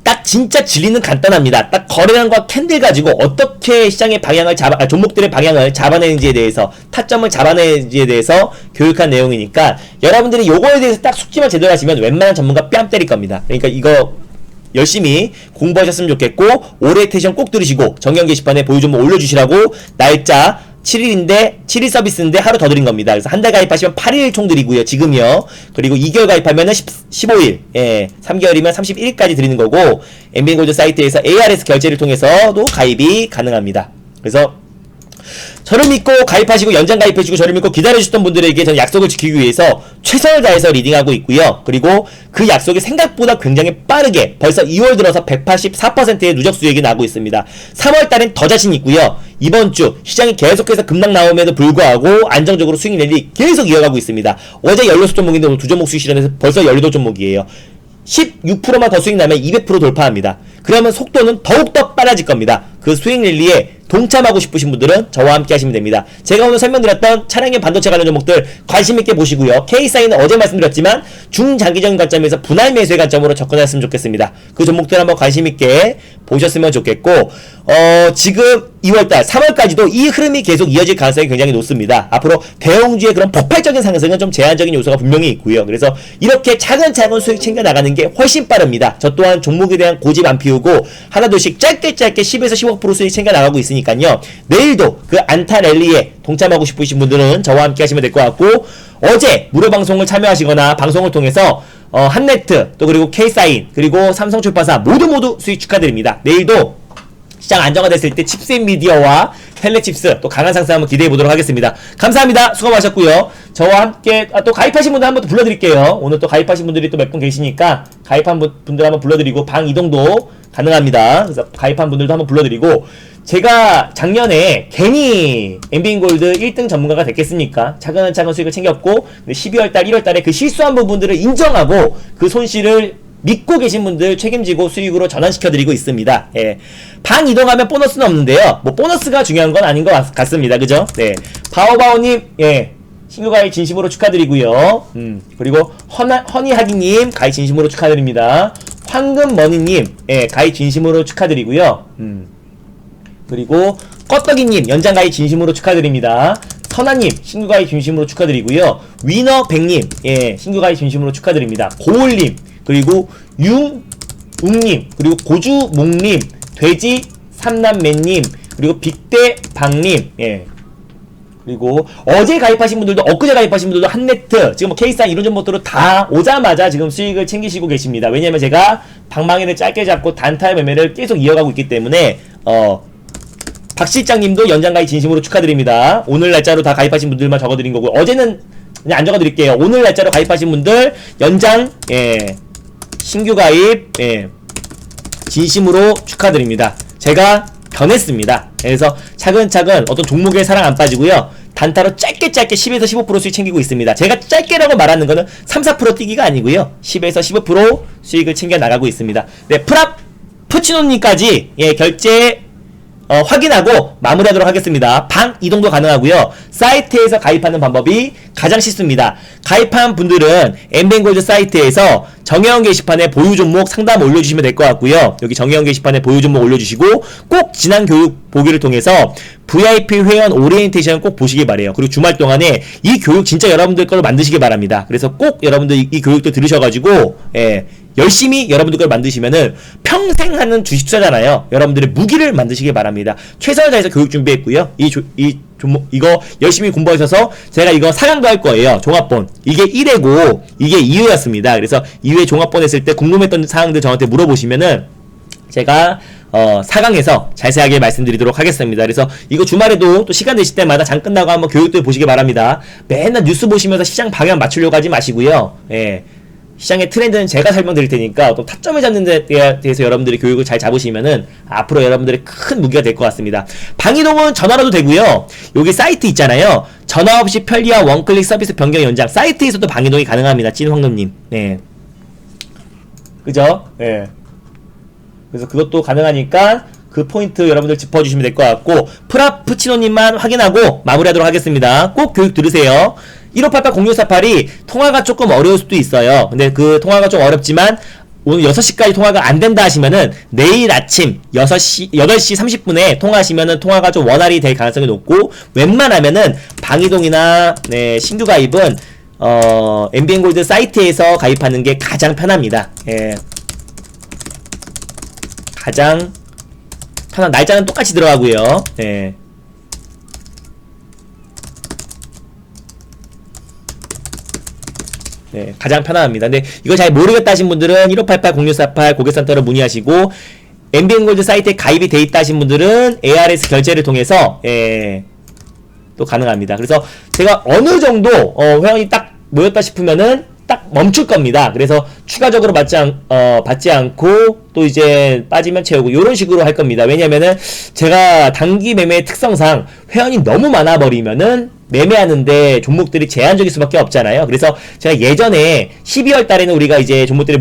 딱 진짜 진리는 간단합니다. 딱 거래량과 캔들 가지고 어떻게 시장의 방향을 종목들의 방향을 잡아내는지에 대해서, 타점을 잡아내는지에 대해서 교육한 내용이니까 여러분들이 요거에 대해서 딱 숙지만 제대로 하시면 웬만한 전문가 뺨 때릴 겁니다. 그러니까 이거 열심히 공부하셨으면 좋겠고, 오리엔테이션 꼭 들으시고 정형 게시판에 보유 종목 올려주시라고. 날짜 7일인데 7일 서비스인데 하루 더 드린 겁니다. 그래서 한 달 가입하시면 8일 총 드리고요. 지금요. 그리고 2개월 가입하면은 15일, 3개월이면 31일까지 드리는 거고, 엠비엔골드 사이트에서 ARS 결제를 통해서도 가입이 가능합니다. 그래서 저를 믿고 가입하시고 연장 가입해주고 저를 믿고 기다려주셨던 분들에게 저는 약속을 지키기 위해서 최선을 다해서 리딩하고 있고요. 그리고 그 약속이 생각보다 굉장히 빠르게 벌써 2월 들어서 184%의 누적 수익이 나고 있습니다. 3월달엔 더 자신 있고요. 이번 주 시장이 계속해서 급락 나옴에도 불구하고 안정적으로 수익 랠리 계속 이어가고 있습니다. 어제 16종목인데 오늘 2종목 수익 실현해서 벌써 18종목이에요. 16%만 더 수익 나면 200% 돌파합니다. 그러면 속도는 더욱더 빨라질 겁니다. 그 수익 랠리에 동참하고 싶으신 분들은 저와 함께 하시면 됩니다. 제가 오늘 설명드렸던 차량용 반도체 관련 종목들 관심있게 보시고요. K사인은 어제 말씀드렸지만 중장기적인 관점에서 분할 매수의 관점으로 접근하셨으면 좋겠습니다. 그 종목들 한번 관심있게 보셨으면 좋겠고, 지금 2월달, 3월까지도 이 흐름이 계속 이어질 가능성이 굉장히 높습니다. 앞으로 대형주의 그런 폭발적인 상승은 좀 제한적인 요소가 분명히 있고요. 그래서 이렇게 차근차근 수익 챙겨 나가는 게 훨씬 빠릅니다. 저 또한 종목에 대한 고집 안 피우고 하나둘씩 짧게 10에서 15% 수익 챙겨 나가고 있으니까요. 내일도 그 안타 랠리에 동참하고 싶으신 분들은 저와 함께 하시면 될 것 같고, 어제 무료 방송을 참여하시거나 방송을 통해서 한네트, 또 그리고 K사인, 그리고 삼성출판사 모두 수익 축하드립니다. 내일도 시장 안정화됐을 때 칩스앤미디어와 텔레칩스 또 강한 상승 한번 기대해 보도록 하겠습니다. 감사합니다. 수고 많으셨고요. 저와 함께 또 가입하신 분들 한번 또 불러드릴게요. 오늘 또 가입하신 분들이 또 몇 분 계시니까 가입한 분들 한번 불러드리고 방 이동도 가능합니다. 그래서 가입한 분들도 한번 불러드리고, 제가 작년에 괜히 엠비엔골드 1등 전문가가 됐겠습니까? 차근차근 수익을 챙겼고, 12월달 1월달에 그 실수한 부분들을 인정하고 그 손실을 믿고 계신 분들 책임지고 수익으로 전환시켜드리고 있습니다. 예. 방 이동하면 보너스는 없는데요. 뭐 보너스가 중요한 건 아닌 것 같습니다. 그죠? 네. 바오바오님, 예. 신규 가입 진심으로 축하드리고요. 그리고 허니하기님 가입 진심으로 축하드립니다. 황금머니님, 예, 가입 진심으로 축하드리고요. 그리고 껐떡이님 연장 가입 진심으로 축하드립니다. 선아님 신규 가입 진심으로 축하드리고요. 위너백님, 예, 신규 가입 진심으로 축하드립니다. 고울님, 그리고 융웅님, 그리고 고주몽님, 돼지 삼남매님, 그리고 빅대방님, 예. 그리고 어제 가입하신 분들도, 엊그제 가입하신 분들도 한네트, 지금 뭐 K사인 이런 종목들로 다 오자마자 지금 수익을 챙기시고 계십니다. 왜냐면 제가 방망이를 짧게 잡고 단타 매매를 계속 이어가고 있기 때문에, 박실장님도 연장 가입 진심으로 축하드립니다. 오늘 날짜로 다 가입하신 분들만 적어드린 거고, 어제는 그냥 안 적어드릴게요. 오늘 날짜로 가입하신 분들 연장, 예, 신규 가입, 예, 진심으로 축하드립니다. 제가 변했습니다. 그래서 차근차근 어떤 종목에 사랑 안 빠지고요. 단타로 짧게 10에서 15% 수익 챙기고 있습니다. 제가 짧게라고 말하는 거는 3-4% 뛰기가 아니고요. 10에서 15% 수익을 챙겨 나가고 있습니다. 네, 푸치노님까지, 예, 결제 확인하고 마무리하도록 하겠습니다. 방 이동도 가능하고요. 사이트에서 가입하는 방법이 가장 쉽습니다. 가입한 분들은 엠비엔골드 사이트에서 정혜원 게시판에 보유 종목 상담 올려주시면 될 것 같고요. 여기 정혜원 게시판에 보유 종목 올려주시고, 꼭 지난 교육 보기를 통해서 VIP 회원 오리엔테이션 꼭 보시길 바래요. 그리고 주말 동안에 이 교육 진짜 여러분들 걸로 만드시길 바랍니다. 그래서 꼭 여러분들 이 교육도 들으셔가지고, 예, 열심히 여러분들 걸 만드시면은 평생 하는 주식 투자잖아요. 여러분들의 무기를 만드시길 바랍니다. 최선을 다해서 교육 준비했고요. 이거 열심히 공부하셔서 제가 이거 4강도 할 거예요. 종합본. 이게 1회고 이게 2회였습니다. 그래서 2회 종합본 했을 때 궁금했던 사항들 저한테 물어보시면은 제가 4강에서 자세하게 말씀드리도록 하겠습니다. 그래서 이거 주말에도 또 시간 되실 때마다 장 끝나고 한번 교육들 보시기 바랍니다. 맨날 뉴스 보시면서 시장 방향 맞추려고 하지 마시고요. 예. 시장의 트렌드는 제가 설명드릴 테니까 어떤 타점을 잡는 데 대해서 여러분들이 교육을 잘 잡으시면은 앞으로 여러분들의 큰 무기가 될 것 같습니다. 방이동은 전화로도 되고요. 여기 사이트 있잖아요. 전화 없이 편리한 원클릭 서비스 변경 연장, 사이트에서도 방이동이 가능합니다. 찐황놈님. 네. 그죠? 네. 그래서 그것도 가능하니까 그 포인트 여러분들 짚어주시면 될 것 같고, 프라푸치노님만 확인하고 마무리하도록 하겠습니다. 꼭 교육 들으세요. 1588-0648이 통화가 조금 어려울 수도 있어요. 근데 그 통화가 좀 어렵지만 오늘 6시까지 통화가 안 된다 하시면은 내일 아침 8시 30분에 통화하시면은 통화가 좀 원활히 될 가능성이 높고, 웬만하면은 방이동이나 네, 신규 가입은 MBN골드 사이트에서 가입하는 게 가장 편합니다. 예. 가장 편한, 날짜는 똑같이 들어가고요. 예. 네, 가장 편안합니다. 근데 이거 잘 모르겠다 하신 분들은 1588-0648 고객센터로 문의하시고, MBN골드 사이트에 가입이 돼 있다 하신 분들은 ARS 결제를 통해서 또 가능합니다. 그래서 제가 어느 정도 회원이 딱 모였다 싶으면은 딱 멈출 겁니다. 그래서 추가적으로 받지 않고 또 이제 빠지면 채우고 요런 식으로 할 겁니다. 왜냐면은 제가 단기 매매의 특성상 회원이 너무 많아 버리면은 매매하는데 종목들이 제한적일 수밖에 없잖아요. 그래서 제가 예전에 12월 달에는 우리가 이제 종목들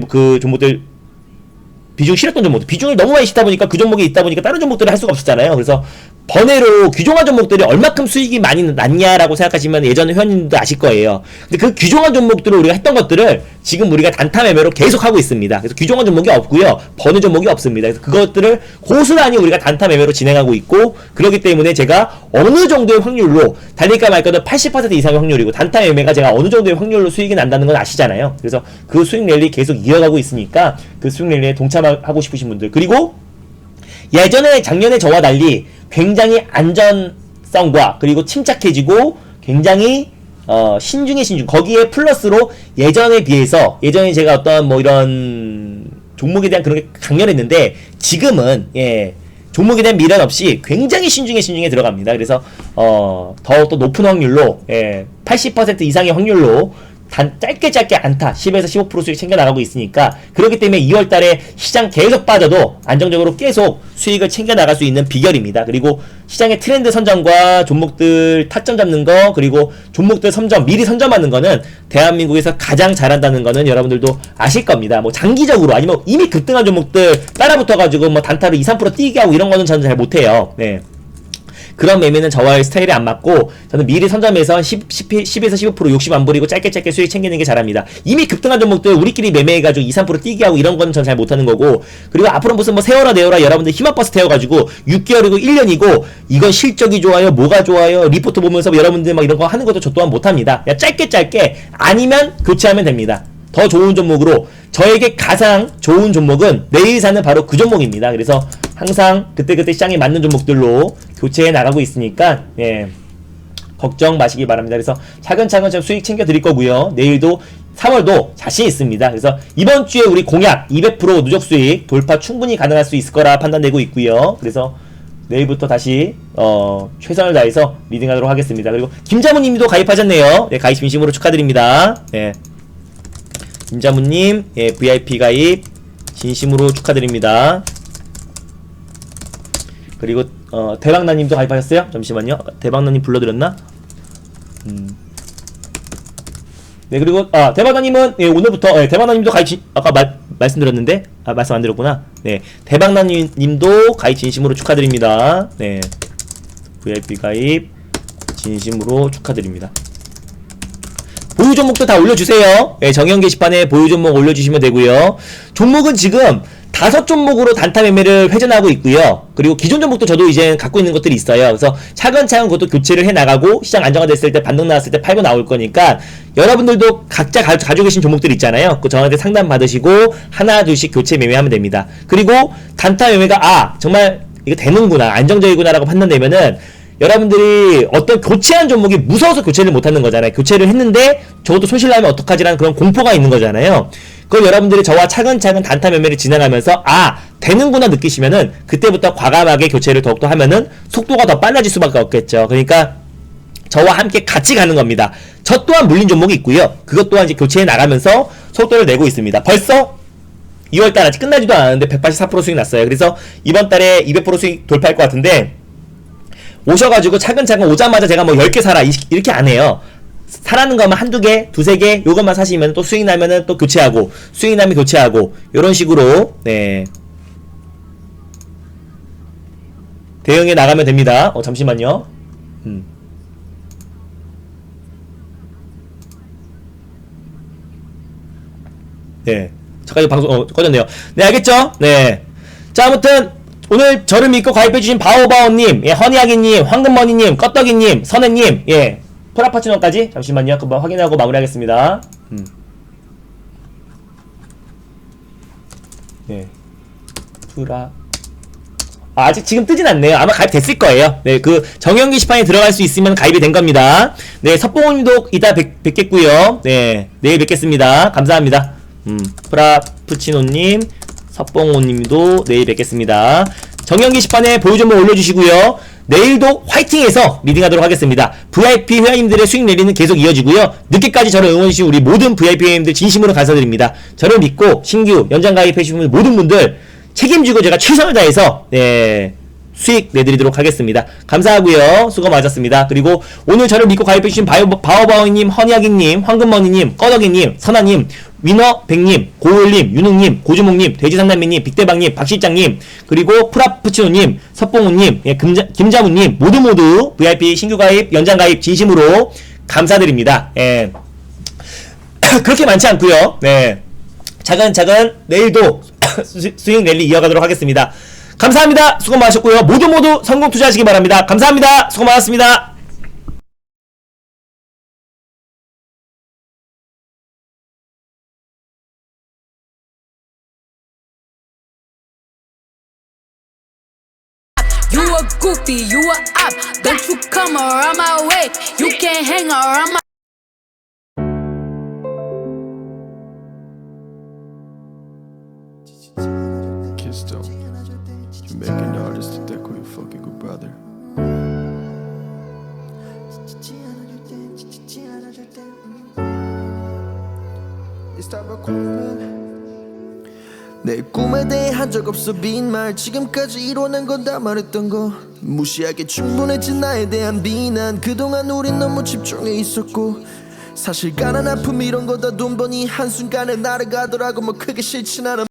비중 실었던 종목들, 비중을 너무 많이 싣다 보니까 그 종목이 있다 보니까 다른 종목들을 할 수가 없었잖아요. 그래서 번외로 규정화 종목들이 얼마큼 수익이 많이 났냐라고 생각하시면 예전 회원님도 아실 거예요. 근데 그 규정화 종목들을 우리가 했던 것들을 지금 우리가 단타 매매로 계속 하고 있습니다. 그래서 규정화 종목이 없고요, 번외 종목이 없습니다. 그래서 그것들을 고스란히 우리가 단타 매매로 진행하고 있고, 그렇기 때문에 제가 어느 정도의 확률로, 달릴까 말까도 80% 이상의 확률이고, 단타 매매가 제가 어느 정도의 확률로 수익이 난다는 건 아시잖아요. 그래서 그 수익 랠리 계속 이어가고 있으니까 그 수익 랠리에 동참하고 싶으신 분들, 그리고 예전에 작년에 저와 달리 굉장히 안전성과 그리고 침착해지고 굉장히 신중해 신중, 거기에 플러스로 예전에 비해서, 예전에 제가 어떤 뭐 이런 종목에 대한 그런 게 강렬했는데 지금은 종목에 대한 미련 없이 굉장히 신중해 들어갑니다. 그래서 더 또 높은 확률로 80% 이상의 확률로 짧게 안타 10에서 15% 수익 챙겨 나가고 있으니까, 그렇기 때문에 2월달에 시장 계속 빠져도 안정적으로 계속 수익을 챙겨 나갈 수 있는 비결입니다. 그리고 시장의 트렌드 선점과 종목들 타점 잡는 거, 그리고 종목들 미리 선점하는 거는 대한민국에서 가장 잘한다는 거는 여러분들도 아실 겁니다. 뭐 장기적으로 아니면 이미 급등한 종목들 따라붙어가지고 뭐 단타로 2, 3% 뛰게 하고 이런 거는 저는 잘 못해요. 네. 그런 매매는 저와의 스타일이 안 맞고, 저는 미리 선점해서 10에서 15% 욕심 안 부리고 짧게 수익 챙기는 게 잘합니다. 이미 급등한 종목들 우리끼리 매매해가지고 2, 3% 뛰게 하고 이런 거는 전 잘 못하는 거고, 그리고 앞으로 무슨 뭐 세워라 내워라 여러분들 힘아버스 태워가지고 6개월이고 1년이고 이건 실적이 좋아요, 뭐가 좋아요, 리포트 보면서 여러분들 막 이런 거 하는 것도 저 또한 못합니다. 그냥 짧게 아니면 교체하면 됩니다. 더 좋은 종목으로, 저에게 가장 좋은 종목은 내일 사는 바로 그 종목입니다. 그래서 항상 그때그때 시장에 맞는 종목들로 교체해 나가고 있으니까 걱정 마시기 바랍니다. 그래서 차근차근 좀 수익 챙겨 드릴 거고요. 내일도 3월도 자신 있습니다. 그래서 이번 주에 우리 공약 200% 누적 수익 돌파 충분히 가능할 수 있을 거라 판단되고 있고요. 그래서 내일부터 다시 최선을 다해서 리딩하도록 하겠습니다. 그리고 김자무님도 가입하셨네요. 네, 가입 진심으로 축하드립니다. 네. 김자무님, VIP 가입 진심으로 축하드립니다. 그리고 대박나님도 가입하셨어요? 잠시만요. 대박나님 불러드렸나? 네, 그리고 대박나님은 오늘부터 대박나님도 가입 아까 말씀드렸는데 말씀 안 드렸구나. 네, 대박나님도 가입 진심으로 축하드립니다. 네, VIP 가입 진심으로 축하드립니다. 보유 종목도 다 올려주세요. 정형 게시판에 보유 종목 올려주시면 되고요. 종목은 지금 5종목으로 단타 매매를 회전하고 있고요. 그리고 기존 종목도 저도 이제 갖고 있는 것들이 있어요. 그래서 차근차근 그것도 교체를 해 나가고, 시장 안정화됐을 때 반등 나왔을 때 팔고 나올 거니까 여러분들도 각자 가지고 계신 종목들 있잖아요. 그 저한테 상담 받으시고 하나 둘씩 교체 매매하면 됩니다. 그리고 단타 매매가 정말 이거 되는구나, 안정적이구나 라고 판단되면은 여러분들이 어떤 교체한 종목이 무서워서 교체를 못하는 거잖아요. 교체를 했는데 저것도 손실나면 어떡하지라는 그런 공포가 있는 거잖아요. 그걸 여러분들이 저와 차근차근 단타 매매를 진행하면서 되는구나 느끼시면은 그때부터 과감하게 교체를 더욱더 하면은 속도가 더 빨라질 수밖에 없겠죠. 그러니까 저와 함께 같이 가는 겁니다. 저 또한 물린 종목이 있고요. 그것 또한 이제 교체해 나가면서 속도를 내고 있습니다. 벌써 2월달 아직 끝나지도 않았는데 184% 수익 났어요. 그래서 이번 달에 200% 수익 돌파할 것 같은데, 오셔가지고 차근차근 오자마자 제가 뭐 10개 사라 이렇게 안 해요. 사라는 거면 한두 개, 두세 개 요것만 사시면 또 수익 나면은 또 교체하고, 수익 나면 교체하고, 요런 식으로 대응해 나가면 됩니다. 잠시만요. 네, 잠깐 방송 꺼졌네요. 네, 알겠죠? 네. 자, 아무튼 오늘 저를 믿고 가입해주신 바오바오님, 예, 허니아기님, 황금머니님, 껐떡이님, 선혜님, 예, 프라파치노까지 잠시만요. 한번 확인하고 마무리하겠습니다. 예, 아직 지금 뜨진 않네요. 아마 가입됐을 거예요. 네, 그 정형 게시판에 들어갈 수 있으면 가입이 된 겁니다. 네, 석봉님도 이따 뵙겠고요. 네, 내일 뵙겠습니다. 감사합니다. 프라푸치노님, 석봉호님도 내일 뵙겠습니다. 정형 게시판에 보유 정보 올려주시고요. 내일도 화이팅해서 리딩하도록 하겠습니다. VIP 회원님들의 수익 내리는 계속 이어지고요. 늦게까지 저를 응원해주신 우리 모든 VIP 회원님들 진심으로 감사드립니다. 저를 믿고 신규 연장 가입해주신 모든 분들 책임지고 제가 최선을 다해서 네, 수익 내드리도록 하겠습니다. 감사하고요. 수고 많으셨습니다. 그리고 오늘 저를 믿고 가입해주신 바오바오님, 허니아기님, 황금머니님, 꺼덕이님, 선아님, 위너백님, 고을님, 윤웅님, 고주목님, 돼지상남매님, 빅대방님, 박실장님, 그리고 프라푸치노님, 석봉우님, 예, 김자무님 모두 VIP 신규 가입, 연장 가입 진심으로 감사드립니다. 예. 그렇게 많지 않고요. 네. 차근차근 내일도 수익 랠리 이어가도록 하겠습니다. 감사합니다. 수고 많으셨고요. 모두 성공 투자하시기 바랍니다. 감사합니다. 수고 많았습니다. You a goofy, you a op. Don't you come around my way. You can't hang around my Kiss though. Jamaican artist to deco your fucking good brother. 내 꿈에 대해 한 적 없어 빈말 지금까지 이뤄낸 건 다 말했던 거 무시하게 충분했지 나에 대한 비난 그동안 우린 너무 집중해 있었고 사실 가난 아픔 이런 거 다 돈 버니 한순간에 날아가더라고 뭐 크게 싫진 않아